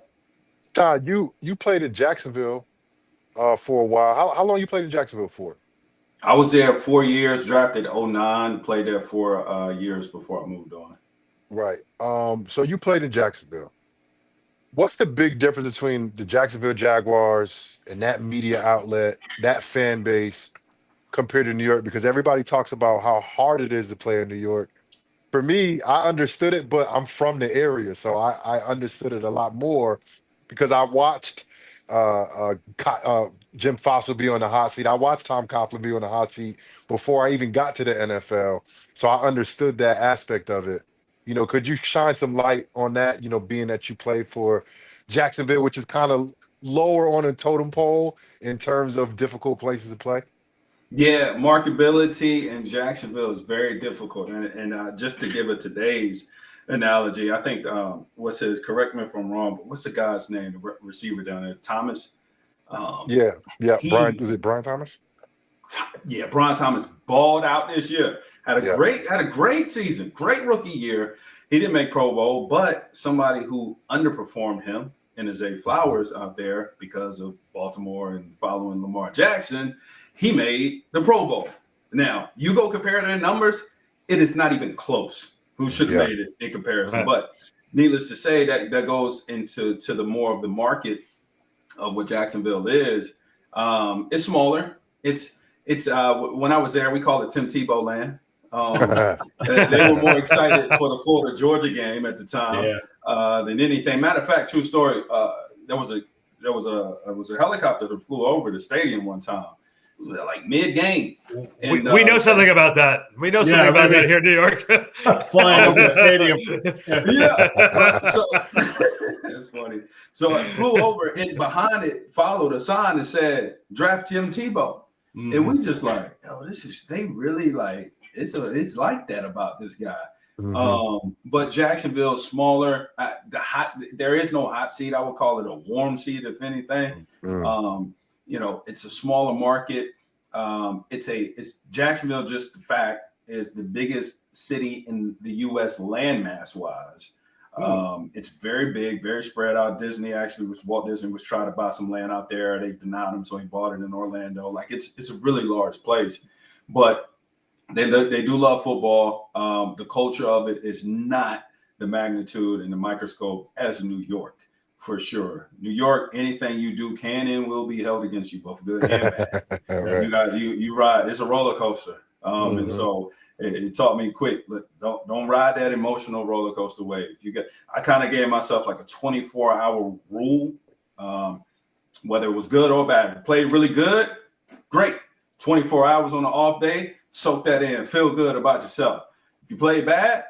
Todd, you played in Jacksonville for a while. How long you played in Jacksonville for? I was there 4 years, drafted 2009, played there 4 years before I moved on. Right. So you played in Jacksonville. What's the big difference between the Jacksonville Jaguars and that media outlet, that fan base, compared to New York? Because everybody talks about how hard it is to play in New York. For me, I understood it, but I'm from the area, so I understood it a lot more because I watched Jim Fossil be on the hot seat. I watched Tom Coughlin be on the hot seat before I even got to the NFL, so I understood that aspect of it. Could you shine some light on that, being that you played for Jacksonville, which is kind of lower on a totem pole in terms of difficult places to play? Yeah, marketability in Jacksonville is very difficult. And just to give it today's analogy, I think correct me if I'm wrong, but what's the guy's name, the receiver down there? Thomas? Yeah. Brian, was it Brian Thomas? Yeah, Brian Thomas balled out this year. Had a great season, great rookie year. He didn't make Pro Bowl, but somebody who underperformed him and Zay Flowers out there because of Baltimore and following Lamar Jackson, he made the Pro Bowl. Now, you go compare their numbers, it is not even close who should have made it in comparison. Right. But needless to say, that goes into the more of the market of what Jacksonville is. It's smaller. It's when I was there, we called it Tim Tebow land. They were more excited for the Florida-Georgia game at the time than anything. Matter of fact, true story. There was a helicopter that flew over the stadium one time. It was like mid-game. And, we know something about that. We know something about that here in New York. Flying over the stadium. Yeah. So, that's funny. So it flew over, and behind it followed a sign that said "Draft Tim Tebow," and we just like, oh, they really like it's like that about this guy. But Jacksonville's smaller. There is no hot seat. I would call it a warm seat, if anything. It's a smaller market. It's Jacksonville. Just the fact is the biggest city in the U.S. landmass wise. It's very big, very spread out. Walt Disney was trying to buy some land out there. They denied him, so he bought it in Orlando. Like it's a really large place, but they do love football. The culture of it is not the magnitude and the microscope as New York, for sure. New York, anything you do can and will be held against you, both good and bad. You ride. It's a roller coaster, and so. It taught me quick. Look, don't ride that emotional roller coaster wave. I kind of gave myself like a 24-hour rule, whether it was good or bad. Played really good, great. 24 hours on an off day, soak that in. Feel good about yourself. If you play bad,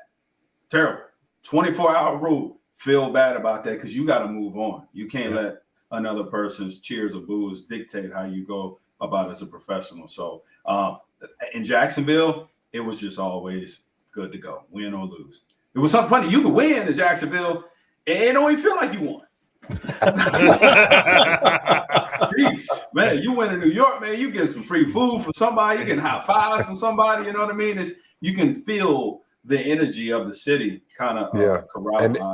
terrible. 24-hour rule. Feel bad about that because you got to move on. You can't let another person's cheers or boos dictate how you go about as a professional. So in Jacksonville, it was just always good to go, win or lose. It was something funny. You could win in Jacksonville and it don't even feel like you won. Jeez, man, you win in New York, man, you get some free food from somebody, you get high fives from somebody, you know what I mean? You can feel the energy of the city kind of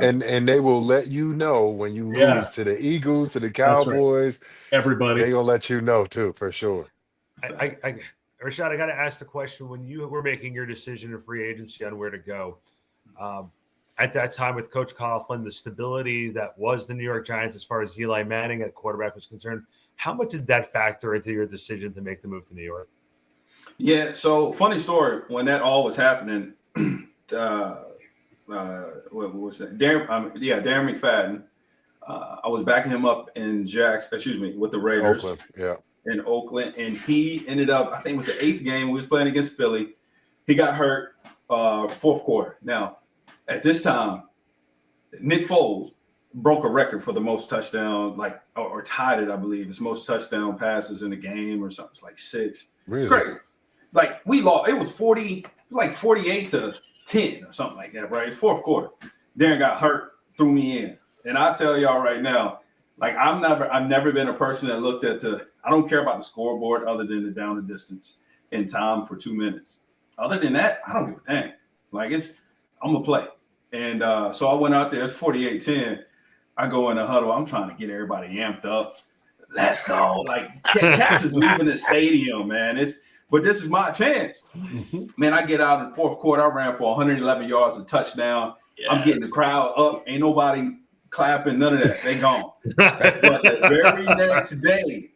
and they will let you know when you lose to the Eagles, to the Cowboys. Right. Everybody. They're going to let you know too, for sure. Rashad, I got to ask the question, when you were making your decision of free agency on where to go, at that time with Coach Coughlin, the stability that was the New York Giants as far as Eli Manning at quarterback was concerned, how much did that factor into your decision to make the move to New York? Yeah, so funny story, when that all was happening, what was that? Darren McFadden, I was backing him up in with the Raiders. Oakland, in Oakland, and he ended up, I think it was the 8th game, we was playing against Philly. He got hurt 4th quarter. Now, at this time, Nick Foles broke a record for the most touchdown, or tied it, I believe. It's most touchdown passes in a game or something. It's like 6. Really? Crazy. Like, we lost. It was 48-10 or something like that, right? 4th quarter. Darren got hurt, threw me in. And I tell y'all right now, like, I've never been a person that looked at I don't care about the scoreboard other than the down the distance and time for 2 minutes. Other than that, I don't give a damn. Like, I'm going to play. And so I went out there. It's 48-10. I go in the huddle. I'm trying to get everybody amped up. Let's go. Like, Cass is leaving the stadium, man. But this is my chance. Man, I get out in the 4th quarter. I ran for 111 yards, a touchdown. Yes. I'm getting the crowd up. Ain't nobody clapping, none of that. They gone. But the very next day,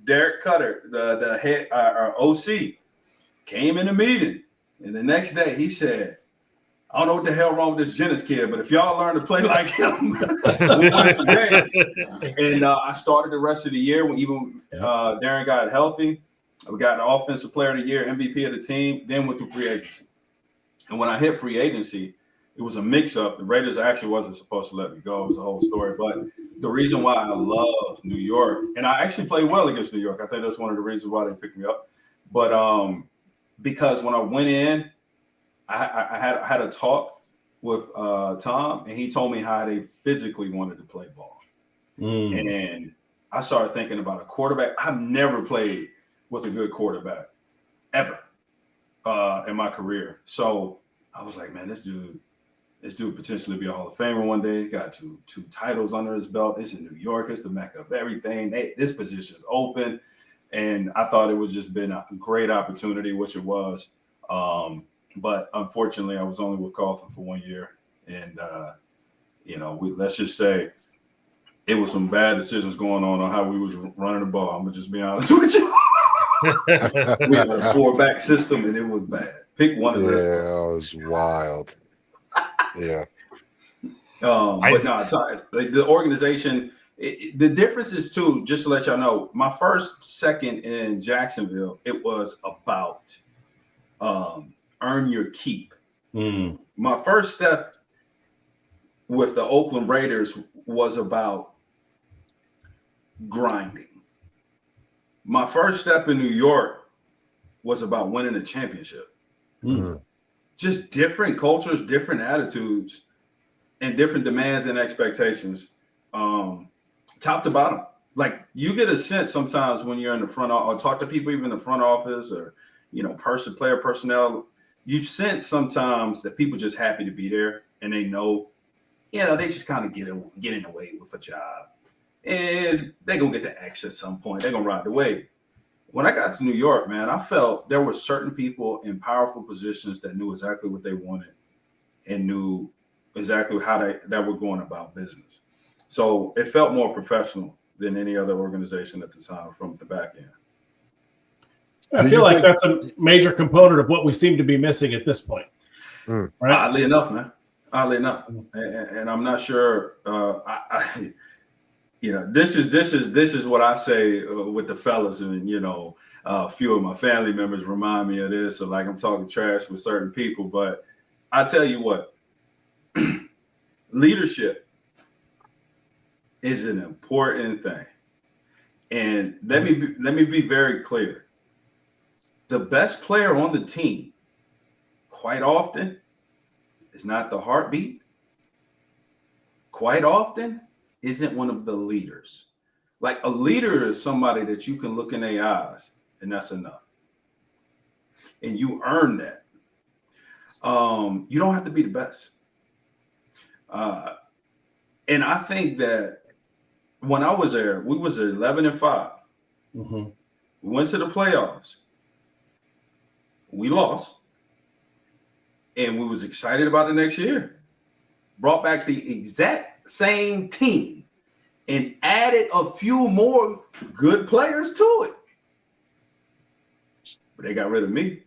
Derek Cutter, the head OC, came in a meeting, and the next day he said, "I don't know what the hell wrong with this Jennings kid, but if y'all learn to play like him, we'll win some games." And I started the rest of the year when Darren got healthy. We got an Offensive Player of the Year, MVP of the team, then went through free agency. And when I hit free agency, it was a mix-up. The Raiders actually wasn't supposed to let me go. It was a whole story. But the reason why I love New York, and I actually played well against New York. I think that's one of the reasons why they picked me up. But because when I went in, I had a talk with Tom, and he told me how they physically wanted to play ball. And I started thinking about a quarterback. I've never played with a good quarterback ever in my career. So I was like, man, this dude potentially be a Hall of Famer one day. He got two titles under his belt. It's in New York. It's the mecca of everything. This position's open. And I thought it would just been a great opportunity, which it was. But unfortunately, I was only with Coughlin for 1 year. And, let's just say it was some bad decisions going on how we was running the ball. I'm going to just be honest with you. We had a 4-back system, and it was bad. Pick one of those. Yeah, it was wild. Yeah. But no, the organization, the difference is too, just to let y'all know, my first second in Jacksonville, it was about earn your keep. My first step with the Oakland Raiders was about grinding. My first step in New York was about winning a championship. Mm. Just different cultures, different attitudes, and different demands and expectations, top to bottom. Like you get a sense sometimes when you're in the front or talk to people even in the front office or player personnel, you sense sometimes that people just happy to be there and they know, they just kind of get in the way with a job. And they're gonna get the X at some point. They're gonna ride the wave. When I got to New York, man, I felt there were certain people in powerful positions that knew exactly what they wanted and knew exactly how they were going about business. So it felt more professional than any other organization at the time from the back end. I feel like that's a major component of what we seem to be missing at this point. Mm. Right? Oddly enough, man. Oddly enough, and I'm not sure. This is what I say with the fellas, and a few of my family members remind me of this. So like I'm talking trash with certain people, but I tell you what, leadership is an important thing, and let me be very clear. The best player on the team, quite often, is not the heartbeat. Quite often, isn't one of the leaders. Like a leader is somebody that you can look in their eyes, and that's enough. And you earn that. You don't have to be the best. And I think that when I was there, we was 11-5. Mm-hmm. We went to the playoffs. We lost. And we was excited about the next year. Brought back the exact same team and added a few more good players to it. But they got rid of me.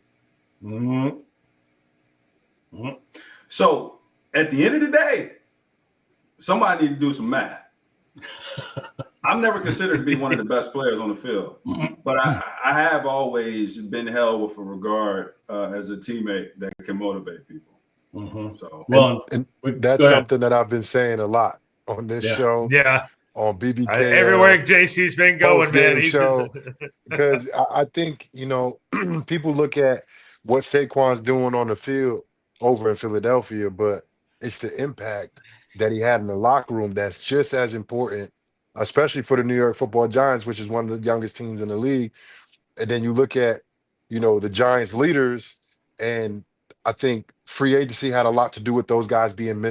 Mm-hmm. Mm-hmm. So at the end of the day, somebody need to do some math. I'm never considered to be one of the best players on the field, but I have always been held with a regard as a teammate that can motivate people. Mm-hmm. So, and that's something that I've been saying a lot on this show. Yeah. On BBK. Everywhere JC's been going, man. Show, because I think, people look at what Saquon's doing on the field over in Philadelphia, but it's the impact that he had in the locker room that's just as important, especially for the New York Football Giants, which is one of the youngest teams in the league. And then you look at, the Giants leaders, and I think free agency had a lot to do with those guys being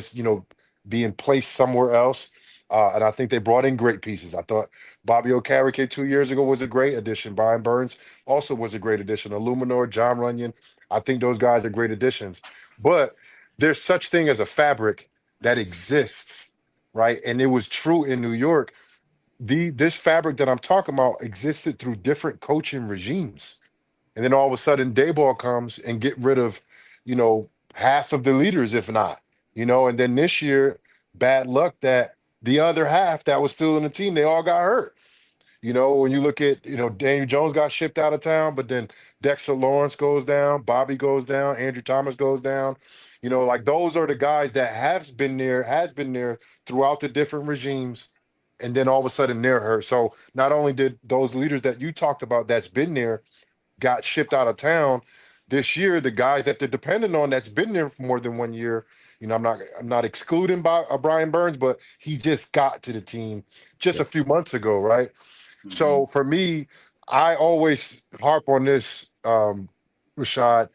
being placed somewhere else. And I think they brought in great pieces. I thought Bobby Okereke 2 years ago was a great addition. Brian Burns also was a great addition. Illuminor, John Runyon. I think those guys are great additions. But there's such thing as a fabric that exists, right? And it was true in New York. This fabric that I'm talking about existed through different coaching regimes. And then all of a sudden Dayball comes and get rid of, half of the leaders, if not, and then this year, bad luck that the other half that was still in the team, they all got hurt. When you look at, Daniel Jones got shipped out of town, but then Dexter Lawrence goes down, Bobby goes down, Andrew Thomas goes down. Like those are the guys that has been there throughout the different regimes. And then all of a sudden they're hurt. So not only did those leaders that you talked about that's been there got shipped out of town, this year the guys that they're dependent on that's been there for more than 1 year, I'm not excluding Brian Burns, but he just got to the team just a few months ago, right? Mm-hmm. So for me, I always harp on this, Rashad,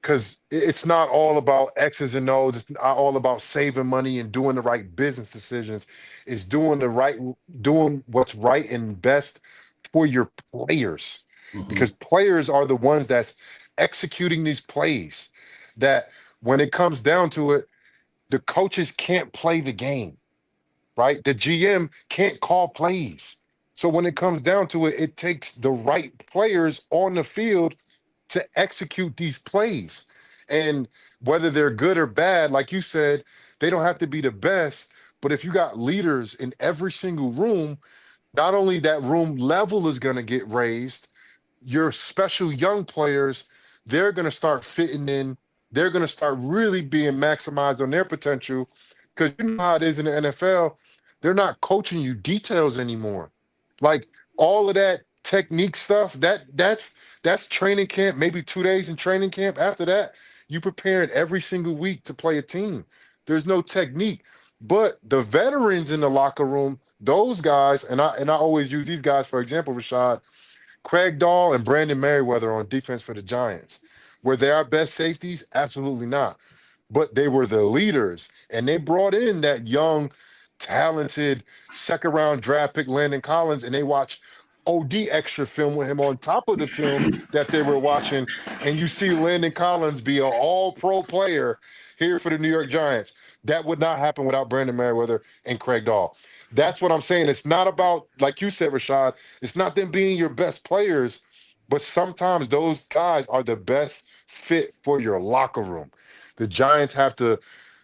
because it's not all about X's and O's. It's not all about saving money and doing the right business decisions. It's doing what's right and best for your players. Mm-hmm. Because players are the ones that's executing these plays that when it comes down to it, the coaches can't play the game, right? The GM can't call plays. So when it comes down to it, it takes the right players on the field to execute these plays. And whether they're good or bad, like you said, they don't have to be the best. But if you got leaders in every single room, not only that room level is going to get raised, your special young players, they're going to start fitting in. They're going to start really being maximized on their potential. Because you know how it is in the NFL, they're not coaching you details anymore. Like all of that technique stuff, that's training camp, maybe 2 days in training camp. After that, you preparing every single week to play a team. There's no technique. But the veterans in the locker room, those guys, and I always use these guys for example, Rashad, Craig Dahl and Brandon Merriweather on defense for the Giants. Were they our best safeties? Absolutely not. But they were the leaders, and they brought in that young, talented second round draft pick Landon Collins, and they watched OD extra film with him on top of the film that they were watching. And you see Landon Collins be an all pro player here for the New York Giants. That would not happen without Brandon Merriweather and Craig Dahl. That's what I'm saying. It's not about, like you said, Rashad, it's not them being your best players, but sometimes those guys are the best fit for your locker room. The Giants have to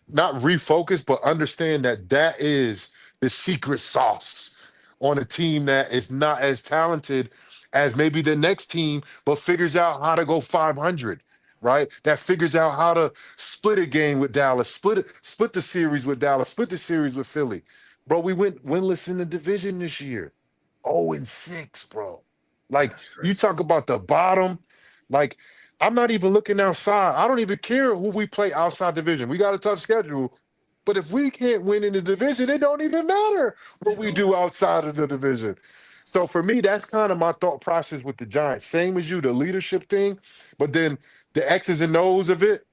not refocus, but understand that that is the secret sauce on a team that is not as talented as maybe the next team, but figures out how to go 500, right? That figures out how to split a game with Dallas, split the series with Dallas, split the series with Philly. Bro, we went winless in the division this year. 0-6, bro. Like, you talk about the bottom. Like, I'm not even looking outside. I don't even care who we play outside division. We got a tough schedule. But if we can't win in the division, it don't even matter what we do outside of the division. So for me, that's kind of my thought process with the Giants. Same as you, the leadership thing, but then the X's and O's of it,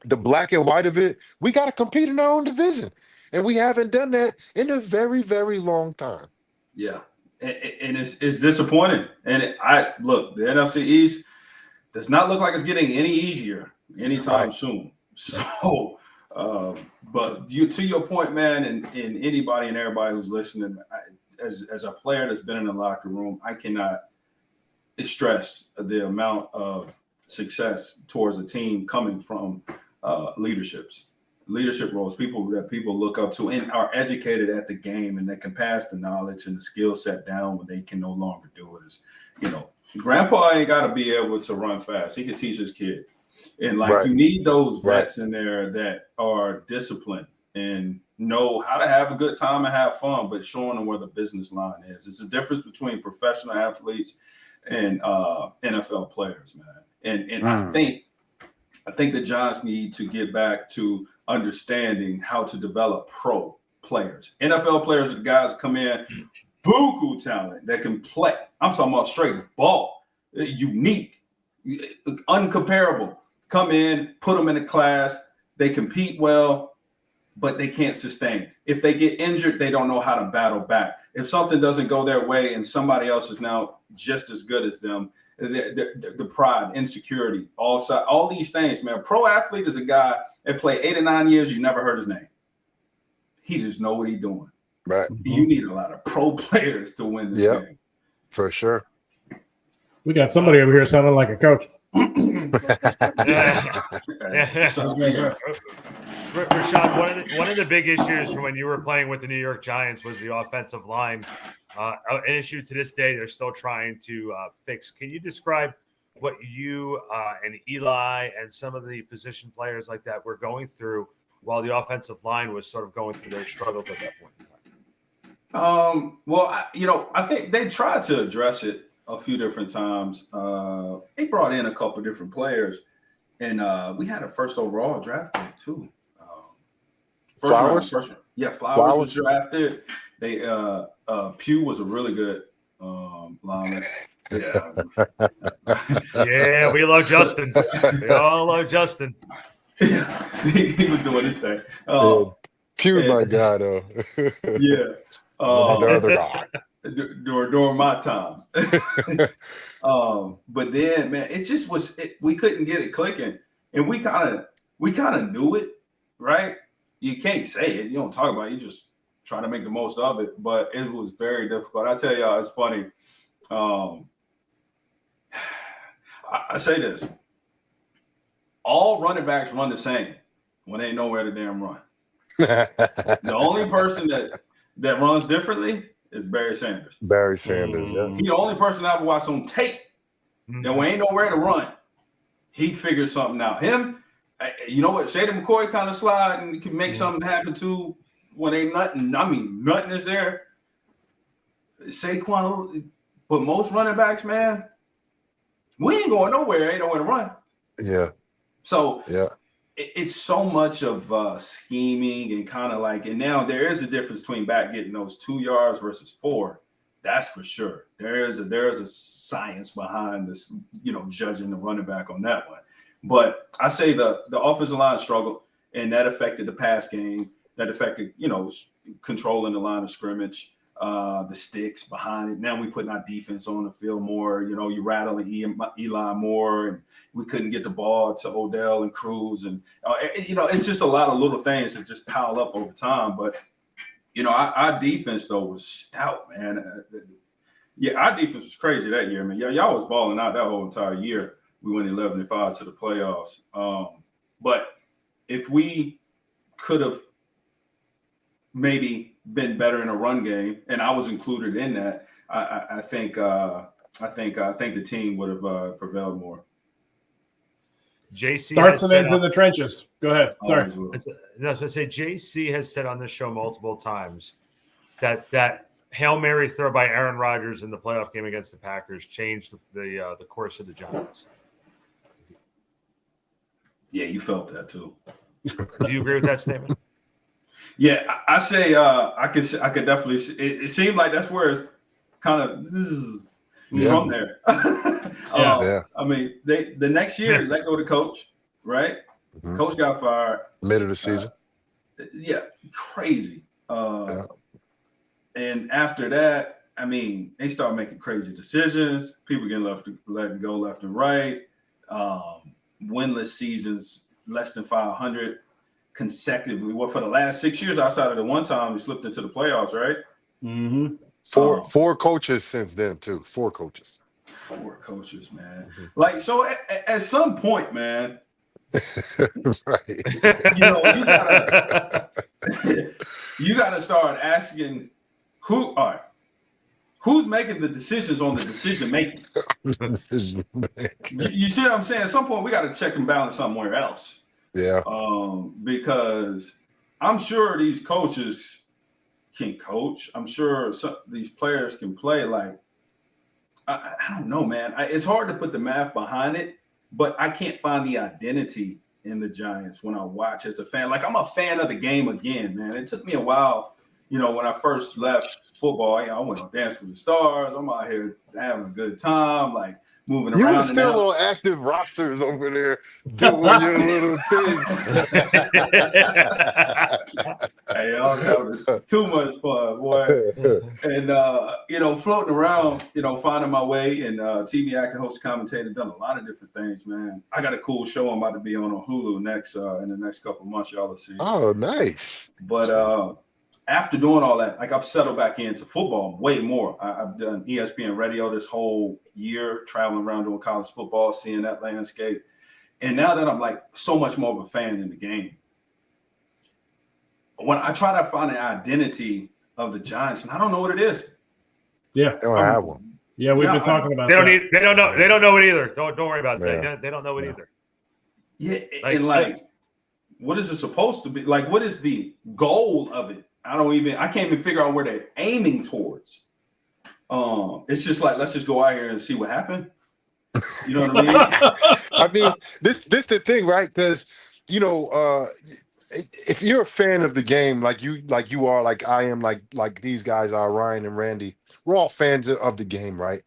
the black and white of it, we got to compete in our own division. And we haven't done that in a very, very long time. Yeah. And it's disappointing. And I look, the NFC East does not look like it's getting any easier anytime soon. So, but to your point, man, and anybody and everybody who's listening, as a player that's been in the locker room, I cannot stress the amount of success towards a team coming from leadership roles, people that people look up to and are educated at the game and that can pass the knowledge and the skill set down when they can no longer do it. Is, grandpa ain't got to be able to run fast. He can teach his kid. And you need those vets in there that are disciplined and know how to have a good time and have fun, but showing them where the business line is. It's a difference between professional athletes and NFL players, man. And I think the Giants need to get back to understanding how to develop pro players. NFL players are the guys that come in, buku talent that can play. I'm talking about straight ball, unique, uncomparable. Come in, put them in a class. They compete well, but they can't sustain. If they get injured, they don't know how to battle back. If something doesn't go their way and somebody else is now just as good as them, the pride, insecurity, all these things, man. Pro athlete is a guy that played 8 or 9 years. You never heard his name. He just know what he's doing. Right. You need a lot of pro players to win this game. For sure. We got somebody over here sounding like a coach. Rashad, one of the big issues from when you were playing with the New York Giants was the offensive line. An issue to this day they're still trying to fix. Can you describe what you and Eli and some of the position players like that were going through while the offensive line was sort of going through their struggles at that point in time? Well, I think they tried to address it a few different times. They brought in a couple different players, and we had a first overall draft pick too. Flowers? Flowers was drafted. They Pugh was a really good lineman. Yeah. Yeah, we love Justin. We all love Justin. Yeah, he was doing his thing. Pugh, my guy, though. Yeah. The other guy. During my times. But then, man, it just was. We couldn't get it clicking, and we kind of knew it, right? You can't say it. You don't talk about it. You just try to make the most of it. But it was very difficult. I tell y'all, it's funny. I say this. All running backs run the same when they ain't nowhere to damn run. The only person that runs differently is Barry Sanders. Barry Sanders, yeah. He the only person I ever watched on tape that when ain't nowhere to run, he figures something out. Him You know what? Shady McCoy kind of slide and can make something happen too when ain't nothing. I mean, nothing is there. Saquon, but most running backs, man, we ain't going nowhere. Ain't nowhere to run. Yeah. So yeah, it's so much of scheming and kind of like, and now there is a difference between back getting those 2 yards versus 4. That's for sure. There is a science behind this, judging the running back on that one. But I say the offensive line struggled, and that affected the pass game. That affected, controlling the line of scrimmage, the sticks behind it. Now we putting our defense on the field more. You rattling Eli more, and we couldn't get the ball to Odell and Cruz, and it's just a lot of little things that just pile up over time. But our defense though was stout, man. Our defense was crazy that year, man. Y'all was balling out that whole entire year. We went 11-5 to the playoffs. But if we could have maybe been better in a run game, and I was included in that, I think the team would have prevailed more. JC starts and ends in the trenches. Go ahead. Sorry. I was going to say JC has said on this show multiple times that Hail Mary throw by Aaron Rodgers in the playoff game against the Packers changed the course of the Giants. Yeah, you felt that too. Do you agree with that statement? Yeah, I say I could definitely. It seemed like that's where it's kind of from there. Yeah. I mean, the next year let go the coach, right? Mhm. Coach got fired. Mid of the season. Crazy. And after that, I mean, they start making crazy decisions. People getting let go left and right. Winless seasons, less than 500 consecutively. Well, for the last 6 years, outside of the one time we slipped into the playoffs, right? Mm-hmm. Four coaches since then too. 4 coaches. 4 coaches, man. Like, so at some point, man, Right. you gotta start asking who's making the decisions on the decision making. You see what I'm saying? At some point, we got to check and balance somewhere else. Yeah. Because I'm sure these coaches can coach. I'm sure these players can play. Like, I don't know, man. It's hard to put the math behind it, but I can't find the identity in the Giants when I watch as a fan. Like, I'm a fan of the game again, man. It took me a while. When I first left football, I went on Dance with the Stars. I'm out here having a good time, like moving around. You were still on active rosters over there doing your little thing. Hey, I was having too much fun, boy. And, floating around, finding my way, and TV actor, host, commentator, done a lot of different things, man. I got a cool show I'm about to be on Hulu next in the next couple of months. Y'all will see. Oh, nice. But after doing all that, like, I've settled back into football way more. I've done ESPN radio this whole year, traveling around doing college football, seeing that landscape. And now that I'm like so much more of a fan in the game, when I try to find the identity of the Giants, and I don't know what it is. Yeah. They don't have one. Yeah, we've been talking about They that. don't know it either. Don't worry about that. Yeah. They don't know it either. Yeah, and what is it supposed to be? Like, what is the goal of it? I can't even figure out where they're aiming towards. It's just like, let's just go out here and see what happened. You know what I mean? I mean, this the thing, right? Because if you're a fan of the game, like you are, like I am, like these guys are, Ryan and Randy, we're all fans of the game, right?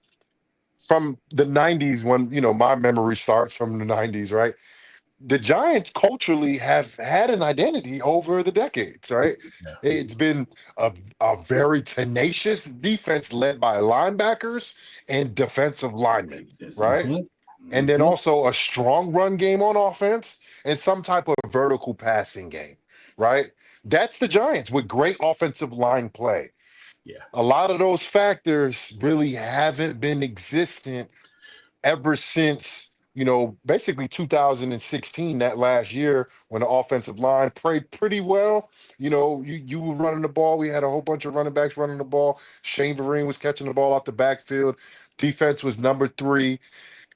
From the 90s, when my memory starts from the 90s, right? The Giants culturally have had an identity over the decades, right? Yeah. It's been a very tenacious defense led by linebackers and defensive linemen, right? Mm-hmm. And then also a strong run game on offense and some type of vertical passing game, right? That's the Giants with great offensive line play. Yeah. A lot of those factors really haven't been existent ever since basically 2016, that last year when the offensive line played pretty well. You were running the ball. We had a whole bunch of running backs running the ball. Shane Vereen was catching the ball out the backfield. Defense was number 3.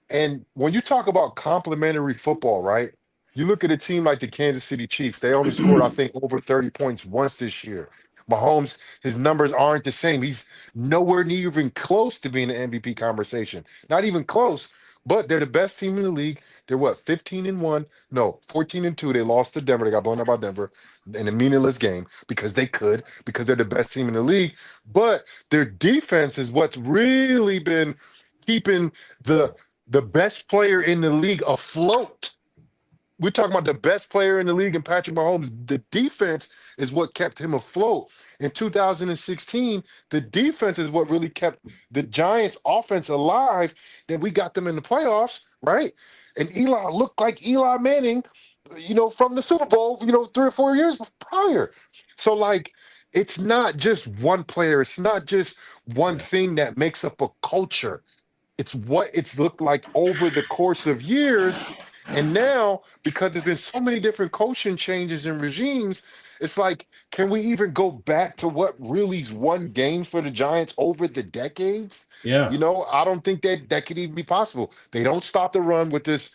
And when you talk about complementary football, right? You look at a team like the Kansas City Chiefs, they only scored, I think, over 30 points once this year. Mahomes, his numbers aren't the same. He's nowhere near even close to being an MVP conversation. Not even close, but they're the best team in the league. They're what, 15-1? No, 14-2. They lost to Denver. They got blown out by Denver in a meaningless game because they could, because they're the best team in the league. But their defense is what's really been keeping the best player in the league afloat. We're talking about the best player in the league and Patrick Mahomes. The defense is what kept him afloat. In 2016, the defense is what really kept the Giants' offense alive. Then we got them in the playoffs, right? And Eli looked like Eli Manning, from the Super Bowl, 3 or 4 years prior. So, like, it's not just one player. It's not just one thing that makes up a culture. It's what it's looked like over the course of years. And now, because there's been so many different coaching changes and regimes, it's like, can we even go back to what really's won games for the Giants over the decades? Yeah. I don't think that could even be possible. They don't stop the run with this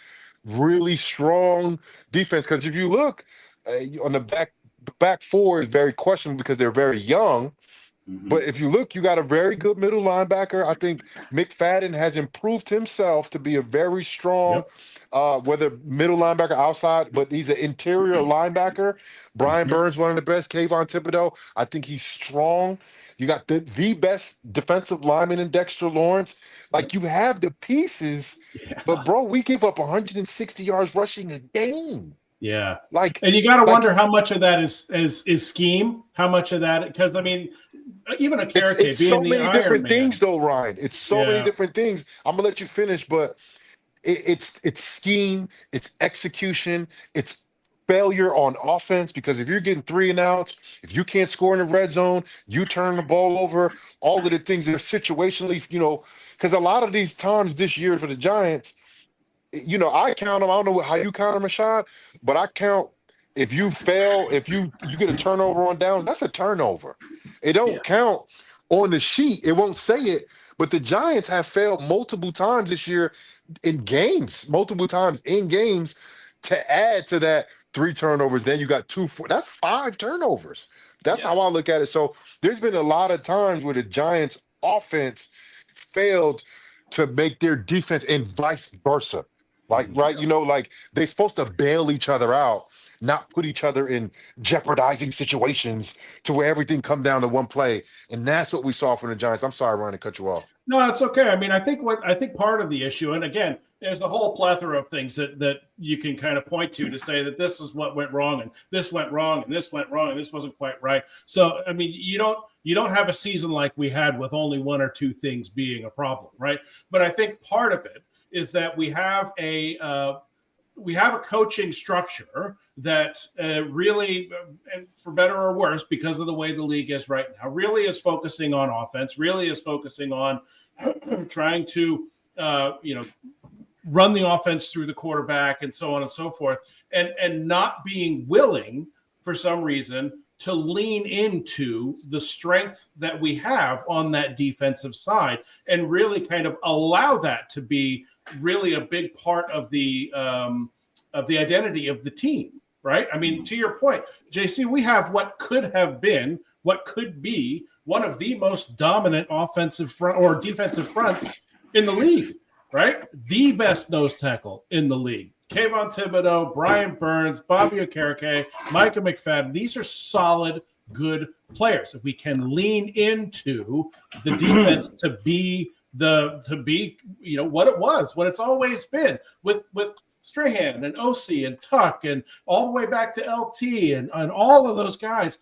really strong defense. Because if you look on the back four is very questionable because they're very young. But if you look, you got a very good middle linebacker. I think McFadden has improved himself to be a very strong, whether middle linebacker outside, but he's an interior linebacker. Brian Burns, one of the best. Kayvon Thibodeau, I think he's strong. You got the best defensive lineman in Dexter Lawrence. Like, you have the pieces, but bro, we gave up 160 yards rushing a game. Yeah. And you got to wonder how much of that is scheme, how much of that, because I mean, even a character it's so many different things though, Ryan. It's so many different things. I'm gonna let you finish, but it's scheme, it's execution, it's failure on offense, because if you're getting 3 and outs, if you can't score in the red zone, you turn the ball over, all of the things that are situationally, because a lot of these times this year for the Giants, I count them. I don't know how you count them, Rashad, but I count if you fail, if you get a turnover on downs, that's a turnover. It don't count on the sheet. It won't say it, but the Giants have failed multiple times this year in games, to add to that 3 turnovers. Then you got 2, 4. That's 5 turnovers. That's how I look at it. So there's been a lot of times where the Giants offense failed to make their defense and vice versa. Like, right, like they're supposed to bail each other out, not put each other in jeopardizing situations to where everything come down to one play. And that's what we saw from the Giants. I'm sorry, Ryan, to cut you off. No, it's okay. I mean, I think part of the issue, and again, there's a whole plethora of things that you can kind of point to say that this is what went wrong, and this went wrong, and this went wrong, and this wasn't quite right. So, I mean, you don't have a season like we had with only 1 or 2 things being a problem, right? But I think part of it is that we have a coaching structure that really, and for better or worse, because of the way the league is right now, really is focusing on offense, really is focusing on trying to, run the offense through the quarterback and so on and so forth, and not being willing for some reason to lean into the strength that we have on that defensive side and really kind of allow that to be really a big part of the identity of the team, right? I mean, to your point, JC, we have what could be one of the most dominant offensive front or defensive fronts in the league, right? The best nose tackle in the league. Kayvon Thibodeau, Brian Burns, Bobby Okereke, Micah McFadden. These are solid, good players. If we can lean into the defense to be what it was, what it's always been with Strahan and OC and Tuck and all the way back to LT and all of those guys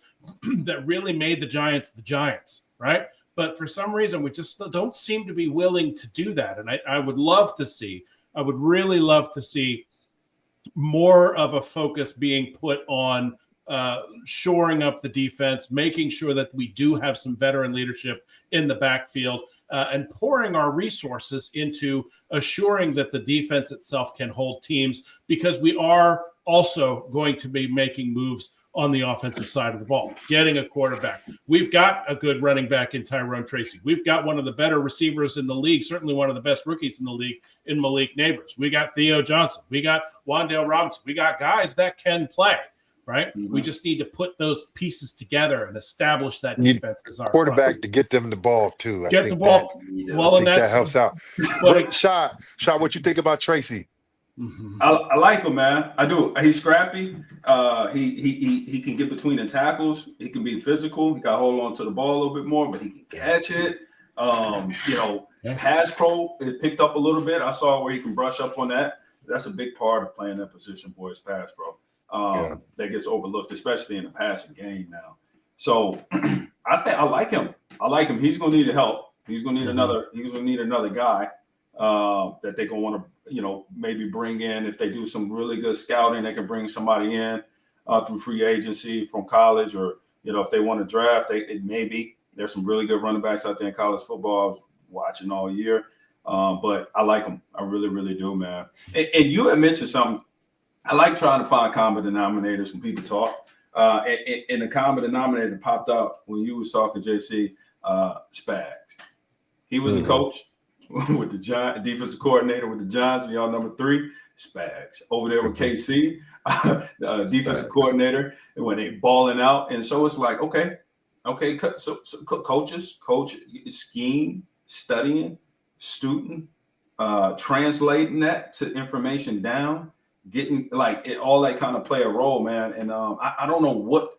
that really made the Giants, right? But for some reason, we just don't seem to be willing to do that. And I would really love to see more of a focus being put on shoring up the defense, making sure that we do have some veteran leadership in the backfield, and pouring our resources into assuring that the defense itself can hold teams, because we are also going to be making moves on the offensive side of the ball, getting a quarterback. We've got a good running back in Tyrone Tracy. We've got one of the better receivers in the league, certainly one of the best rookies in the league in Malik Neighbors. We got Theo Johnson. We got Wandale Robinson. We got guys that can play, right? Mm-hmm. We just need to put those pieces together and establish that defense as our quarterback front. To get them the ball too. Get the ball. Well, and that helps out. But Shad, what you think about Tracy? Mm-hmm. I like him, man. I do. He's scrappy. He can get between the tackles. He can be physical. He got to hold on to the ball a little bit more, but he can catch it. Pass pro is picked up a little bit. I saw where he can brush up on that. That's a big part of playing that position, boys. Pass pro. That gets overlooked, especially in the passing game now. So I like him. He's gonna need help. He's gonna need another guy that they're gonna want to, maybe bring in. If they do some really good scouting, they can bring somebody in through free agency from college, or if they want to draft, maybe there's some really good running backs out there in college football. I was watching all year, but I like them. I really, really do, man. And you had mentioned something. I like trying to find common denominators when people talk. And the common denominator popped up when you was talking, JC, Spags. He was a coach with the Giants, defensive coordinator with the Giants. Y'all number 3, Spags. Over there with KC, defensive coordinator, and when they balling out. And so it's like, okay. So coaches, scheme, studying, student, translating that to information down, getting all that kind of play a role, man. And I don't know what,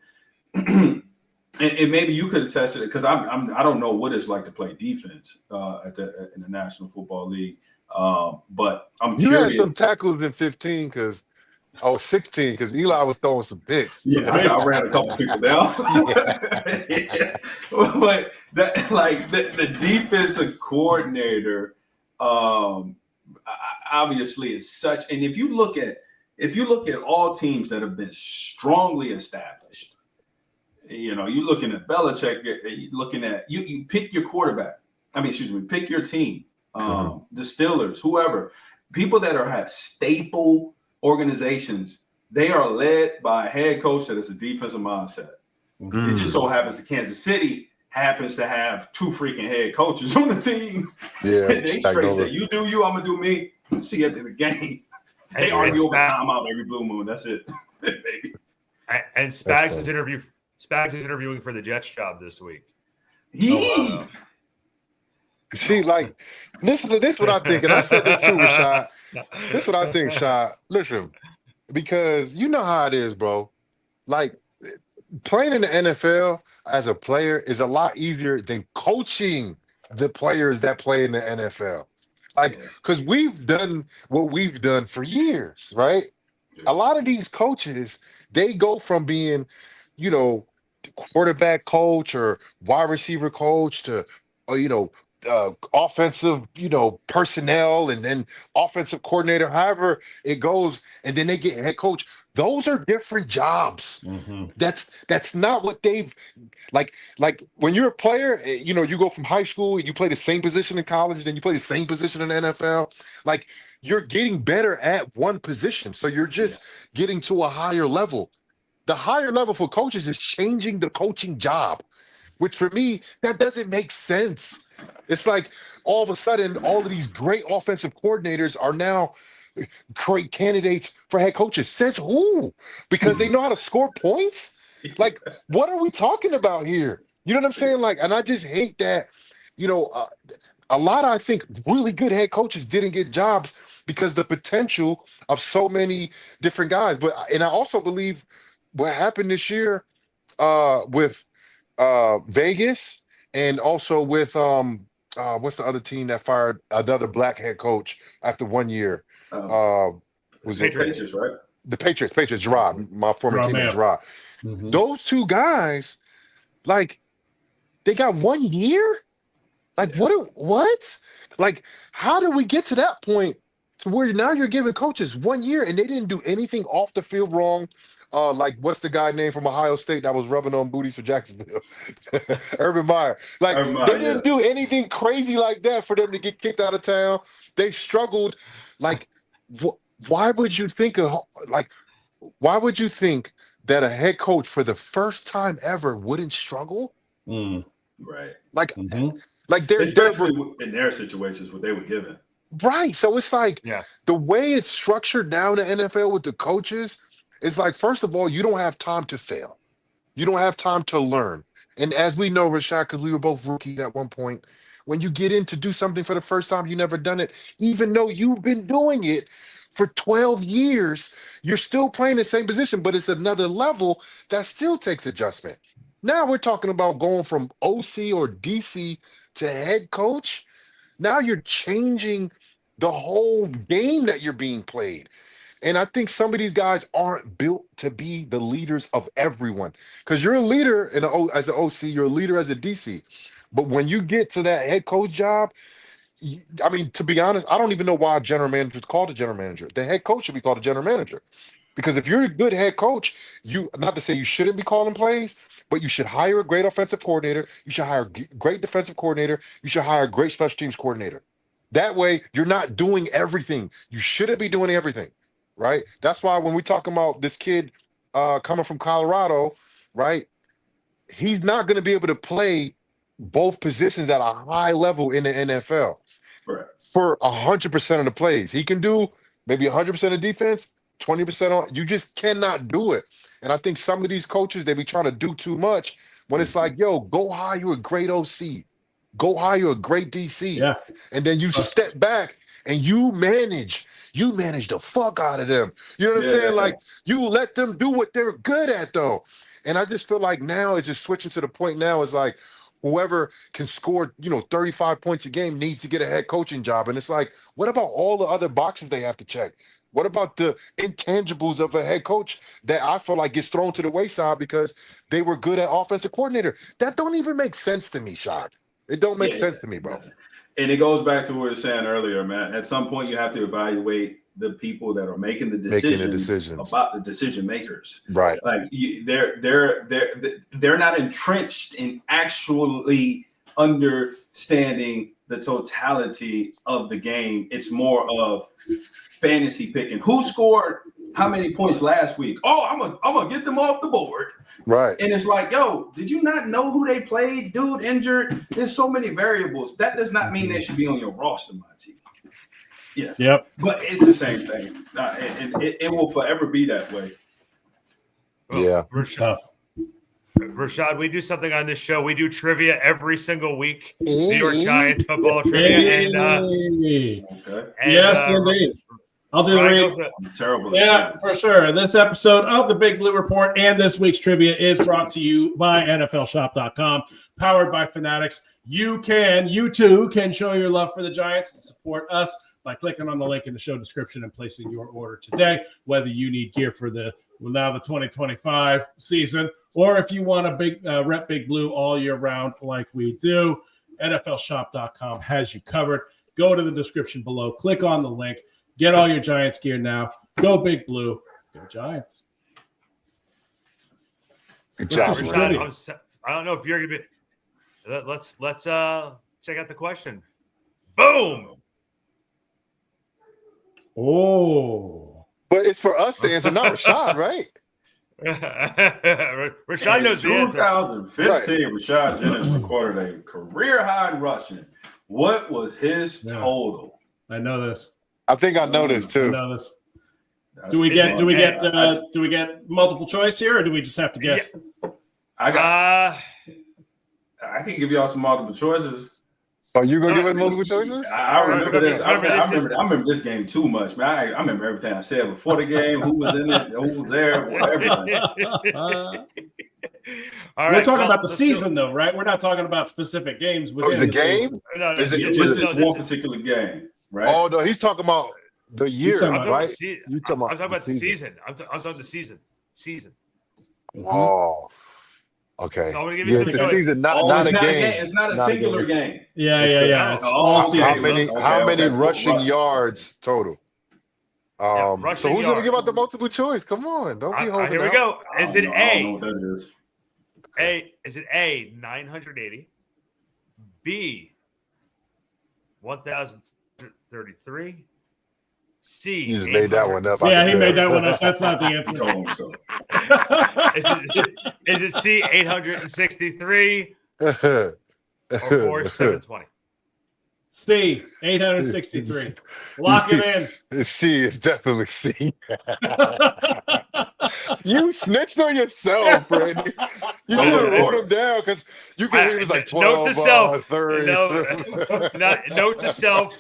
and maybe you could attest to it, because I don't know what it's like to play defense in the National Football League. But I'm curious. You had some tackles in 15 because 16 because Eli was throwing some picks. Yeah, I ran a couple people down. Yeah. But the defensive coordinator, obviously is such. And if you look at all teams that have been strongly established, you're looking at Belichick, you're looking at you pick your quarterback. Pick your team. The Steelers, whoever, people that have staple organizations, they are led by a head coach that is a defensive mindset. It just so happens that Kansas City happens to have 2 freaking head coaches on the team. Yeah, they straight say, you do you, I'm gonna do me. See you at the game. They argue over timeout every blue moon. That's it, baby. And Spags is interviewing for the Jets job this week. See, this is what I think, and I said this too, Rashad. This is what I think, Shad. Listen, because you know how it is, bro. Playing in the NFL as a player is a lot easier than coaching the players that play in the NFL. Because we've done what we've done for years, right? A lot of these coaches, they go from being, quarterback coach or wide receiver coach to, offensive, personnel, and then offensive coordinator, however it goes, and then they get head coach. Those are different jobs. Mm-hmm. That's not what they've like when you're a player, you go from high school and you play the same position in college, then you play the same position in the NFL. You're getting better at one position. So you're just getting to a higher level. The higher level for coaches is changing the coaching job, which for me, that doesn't make sense. It's like all of a sudden, all of these great offensive coordinators are now great candidates for head coaches. Says who? Because they know how to score points? What are we talking about here? You know what I'm saying? And I just hate that, a lot of, I think, really good head coaches didn't get jobs because the potential of so many different guys. And I also believe what happened this year with Vegas, and also with what's the other team that fired another black head coach after 1 year? Was the Patriots, right? The Patriots, Gerard, my former teammate, Gerard. Mm-hmm. Those 2 guys, they got 1 year? What? How did we get to that point to where now you're giving coaches 1 year and they didn't do anything off the field wrong? What's the guy named from Ohio State that was rubbing on booties for Jacksonville? Urban Meyer. They didn't do anything crazy like that for them to get kicked out of town. They struggled. Why would you think that a head coach for the first time ever wouldn't struggle. Right. Like, Mhm. like they're Especially in their situations, what they were given. right. So it's like Yeah. the way it's structured now in the NFL with the coaches, it's like, first of all, you don't have time to fail. You don't have time to learn. And as we know, Rashad, because we were both rookies at one point, when you get in to do something for the first time, you never done it, even though you've been doing it for 12 years, you're still playing the same position, but it's another level that still takes adjustment. Now we're talking about going from OC or DC to head coach. Now you're changing the whole game that you're being played. And I think some of these guys aren't built to be the leaders of everyone. Because you're a leader as an OC, you're a leader as a DC. But when you get to that head coach job, I mean, to be honest, I don't even know why a general manager is called a general manager. The head coach should be called a general manager. Because if you're a good head coach, not to say you shouldn't be calling plays, but you should hire a great offensive coordinator. You should hire a great defensive coordinator. You should hire a great special teams coordinator. That way, you're not doing everything. You shouldn't be doing everything, right? That's why when we talk about this kid coming from Colorado, right? He's not going to be able to play both positions at a high level in the NFL Right. for 100% of the plays. He can do maybe 100% of defense, 20% on. You just cannot do it. And I think some of these coaches, they be trying to do too much when it's like, yo, go hire a great OC, go hire a great DC. Yeah. And then you step back and you manage the fuck out of them. You know what I'm saying? Like, you let them do what they're good at, though. And I just feel like now it's just switching to the point now is like, whoever can score, 35 points a game needs to get a head coaching job. And it's like, what about all the other boxes they have to check? What about the intangibles of a head coach that I feel like gets thrown to the wayside because they were good at offensive coordinator? That don't even make sense to me, Shad. It don't make sense to me, bro. And it goes back to what we were saying earlier, man. At some point, you have to evaluate the people that are making the decisions about the decision makers. Right. Like they're not entrenched in actually understanding the totality of the game. It's more of fantasy picking. Who scored how many points last week? Oh, I'm gonna get them off the board. Right. And it's like, yo, did you not know who they played? Dude injured. There's so many variables. That does not mean they should be on your roster, my G. Yeah. Yep. But it's the same thing. And it will forever be that way. Yeah. Rashad, we do something on this show. We do trivia every single week. New York Giants football trivia. Yes, indeed. I'll do the read. Terrible. Yeah, for sure. This episode of the Big Blue Report and this week's trivia is brought to you by NFLShop.com, powered by Fanatics. You too, can show your love for the Giants and support us by clicking on the link in the show description and placing your order today, whether you need gear for the 2025 season, or if you want a big rep Big Blue all year round like we do. NFLShop.com has you covered. Go to the description below, click on the link. Get all your Giants gear now. Go Big Blue. Go Giants. Good job, I don't know if you're going to be. Let's check out the question. Boom. Oh. But it's for us to answer, not Rashad, right? Rashad knows the answer. 2015, right. Rashad Jennings recorded a career high in rushing. What was his total? I know this. I think I know this too. I know this. Do we get multiple choice here, or do we just have to guess? I can give y'all some multiple choices. So you gonna give us multiple choices? I remember this. I remember this game too much, man. I remember everything I said before the game, who was in it, who was there, everything. We're talking about the season, though, right? We're not talking about specific games. Is it a game? Is it just one particular game, right? Oh no, he's talking about the year, right? I'm talking about the season. I'm talking the season. Oh. Okay. So it's the season, not a game. It's not a singular game. Yeah. It's all season. How many rushing yards total? So who's going to give out the multiple choice? Come on, don't be holding Here we go. Is it A? What that is. Is it A 980? B 1033? C. You just made that one up. Yeah, he made that one up. That's not the answer. Told him so. Is it C, 863 or 4, 720? C, 863. Lock it in. C, it's definitely C. You snitched on yourself, Randy. You should have wrote them down because you could. It was like 12. Note to self. 30. Note to self.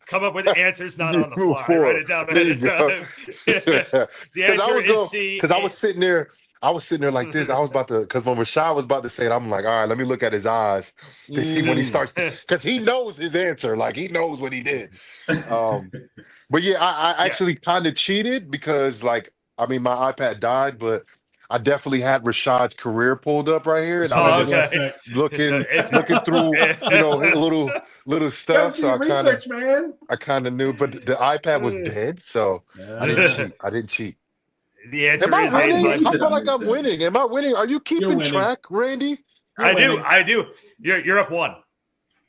Come up with answers not on the fly. Write it down ahead of time. The answer is C. Because I was sitting there like this. I was about to, because when Rashad was about to say it, I'm like, all right, let me look at his eyes to see when he starts, because he knows his answer. Like, he knows what he did. But yeah, I actually kind of cheated because, like, I mean, my iPad died, but I definitely had Rashad's career pulled up right here, and I was just looking through, little stuff. So I kind of knew, but the iPad was dead, so I didn't cheat. The answer Am I is winning? A. I feel like I'm winning. Am I winning? Are you keeping track, Randy? I do. You're up 1.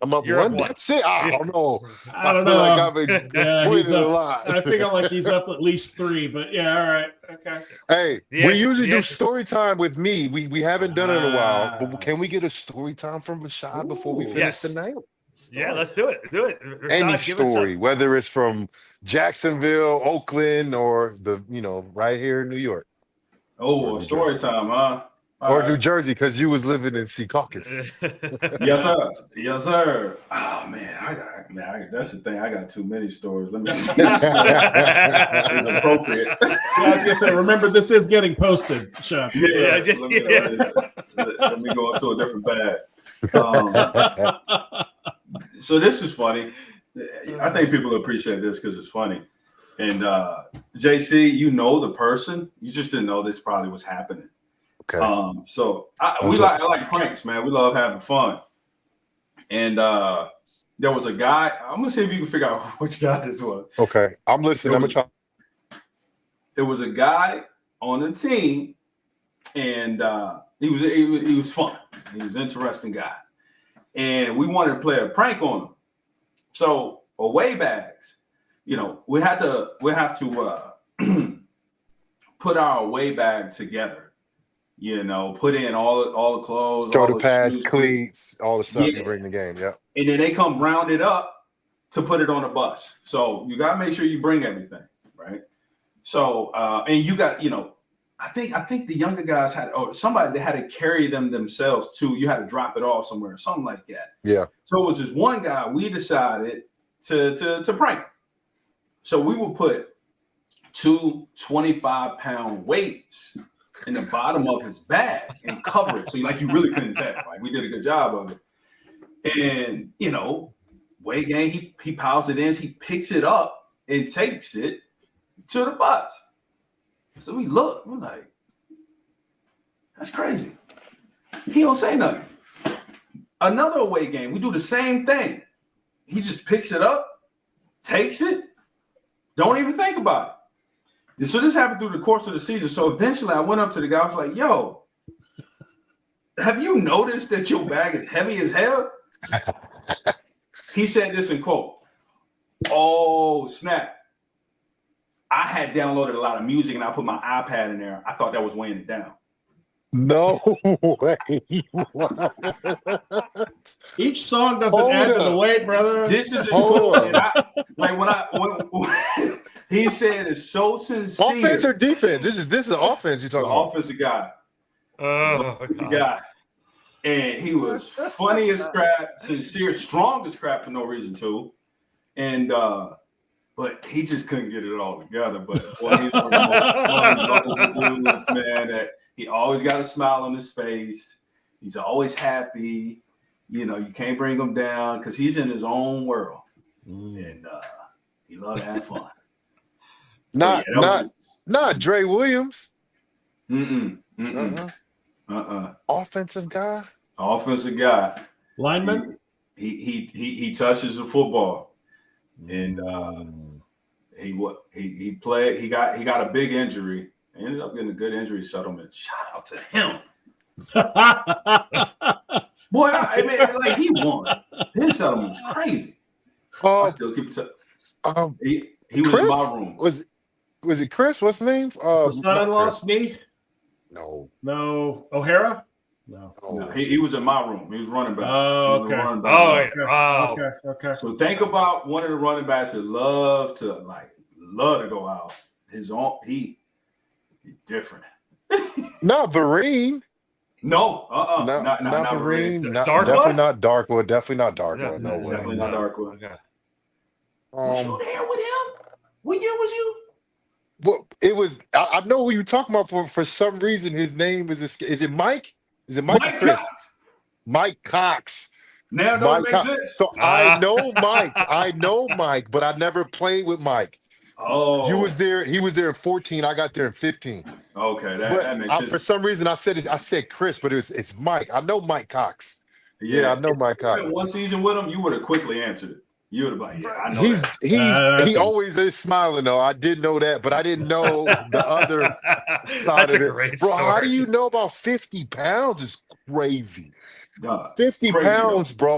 I'm up You're 1. up 1. That's it. I don't know. I don't feel know. like I've been winning a lot. I feel like he's up at least 3, but yeah, all right. Okay. Hey, we usually do story time with me. We haven't done it in a while, but can we get a story time from Rashad before we finish the night? Yeah, let's do it. Rashad, any story, whether it's from Jacksonville, Oakland, or right here in New York. Oh, story time, huh? Or New Jersey, because you was living in Secaucus. Yes, sir. Oh man, that's the thing. I got too many stories. Let me see. It's appropriate. Yeah, I was gonna say, remember, this is getting posted, Chef. Let me go into a different bag. So this is funny. I think people appreciate this because it's funny. And JC, you know the person. You just didn't know this probably was happening. Okay. So I like pranks, man. We love having fun. And there was a guy. I'm gonna see if you can figure out which guy this was. Okay, I'm listening. I'm gonna try. There was a guy on the team, and he was fun. He was an interesting guy, and we wanted to play a prank on him. So away bags, we have to put our away bag together. Put in all the clothes, shoulder pads, cleats, all the stuff you bring in the game. Yep. And then they come round it up to put it on a bus. So you got to make sure you bring everything, right? So and you got, I think the younger guys somebody, they had to carry them themselves too. You had to drop it off somewhere, something like that. Yeah. So it was just one guy. We decided to prank him. So we would put 2 25-pound weights in the bottom of his bag and cover it. So you really couldn't tell. Like, we did a good job of it. And, weight gain, he piles it in, he picks it up and takes it to the bus. So we look, we're like, that's crazy. He don't say nothing. Another away game, we do the same thing. He just picks it up, takes it, don't even think about it. So this happened through the course of the season. So eventually I went up to the guy. I was like, yo, have you noticed that your bag is heavy as hell? He said this in quote, oh, snap. I had downloaded a lot of music and I put my iPad in there. I thought that was weighing it down. No way. Each song doesn't add to the weight, brother. This is when he said it's so sincere. Offense or defense? This is an offense you're talking about. Offensive guy. The guy. And he was funny as crap, sincere, strong as crap for no reason too. And but he just couldn't get it all together. But boy, he's one of the most fun dudes, man. That he always got a smile on his face. He's always happy. You can't bring him down because he's in his own world. And he loved to have fun. Not Dre Williams. Offensive guy. Offensive guy. Lineman. He touches the football, and he played. He got a big injury. Ended up getting a good injury settlement. Shout out to him. Boy, I mean, he won. His settlement was crazy. I still keep it. He was in my room. Was it Chris? What's his name? The son-in-law, not Chris. Snee? No. No. O'Hara? No. No, he was in my room. He was running back. Oh, He was the okay. running back. Okay. So think about one of the running backs that love to go out. He different. Not Vereen. No, Not Vereen. Vereen. Darkwood? Definitely not Darkwood. Definitely not Darkwood. Yeah, No way. Definitely not Darkwood. Okay. Was you there with him? What year was you? Well, it was. I know who you're talking about. For some reason, his name is it Mike? Is it Mike or Chris? Cox. Mike Cox. Now don't make sense. So I know Mike, but I never played with Mike. Oh, You was there. He was there in 14. I got there in 15. Okay, that makes sense. For some reason, I said Chris, but it's Mike. I know Mike Cox. Yeah, I know Mike Cox. One season with him, you would have quickly answered it. You would have like, yeah, I know He always is smiling though. I did know that, but I didn't know the other side That's of a it. great Bro, story. how do you know about 50 pounds? Is crazy. 50 crazy, pounds, bro,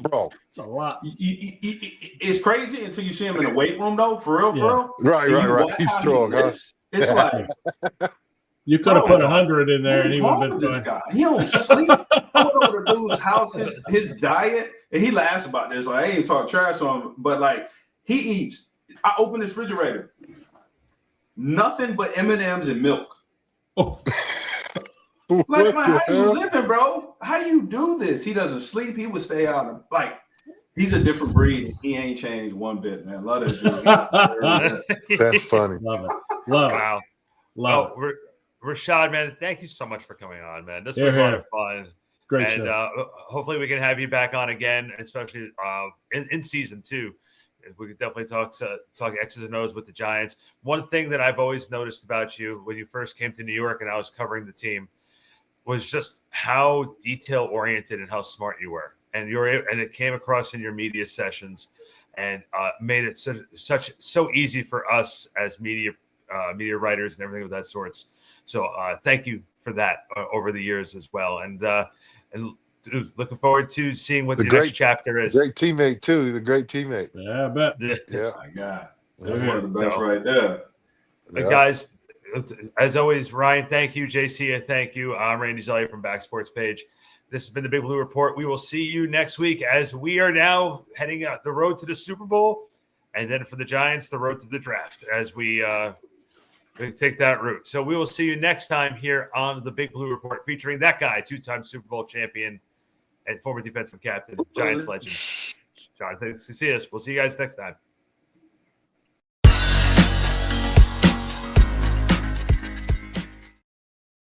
bro. It's a lot. It's crazy until you see him in the weight room, though. For real. Right. He's strong, huh? It's like you could have put 100 in there, and he would have been this fine. guy. He don't sleep. I went over to dude's house, his diet, and he laughs about this. Like, I ain't talk trash on him, but like he eats. I open his refrigerator, nothing but M&Ms and milk. Oh. Like, man, how you living, bro? How you do this? He doesn't sleep. He would stay out of he's a different breed. He ain't changed one bit, man. Love that dude. That's funny. Love it. Love it. Rashad, man, thank you so much for coming on, man. This was a lot of fun. Great and show. Hopefully we can have you back on again, especially in season 2. We could definitely talk X's and O's with the Giants. One thing that I've always noticed about you when you first came to New York and I was covering the team was just how detail oriented and how smart you were, and it came across in your media sessions, and made it so easy for us as media writers and everything of that sorts. So thank you for that over the years as well, and looking forward to seeing what the next chapter is. Great teammate too. The great teammate. Yeah, I bet. Yeah, my God, that's one of the best right there. Guys, as always, Ryan, thank you. JC, thank you. I'm Randy Zellea from Back Sports Page. This has been the Big Blue Report. We will see you next week as we are now heading out the road to the Super Bowl, and then for the Giants, the road to the draft as we take that route. So we will see you next time here on the Big Blue Report, featuring that guy, 2-time Super Bowl champion and former defensive captain, Giants legend, Jonathan Casillas. We'll see you guys next time.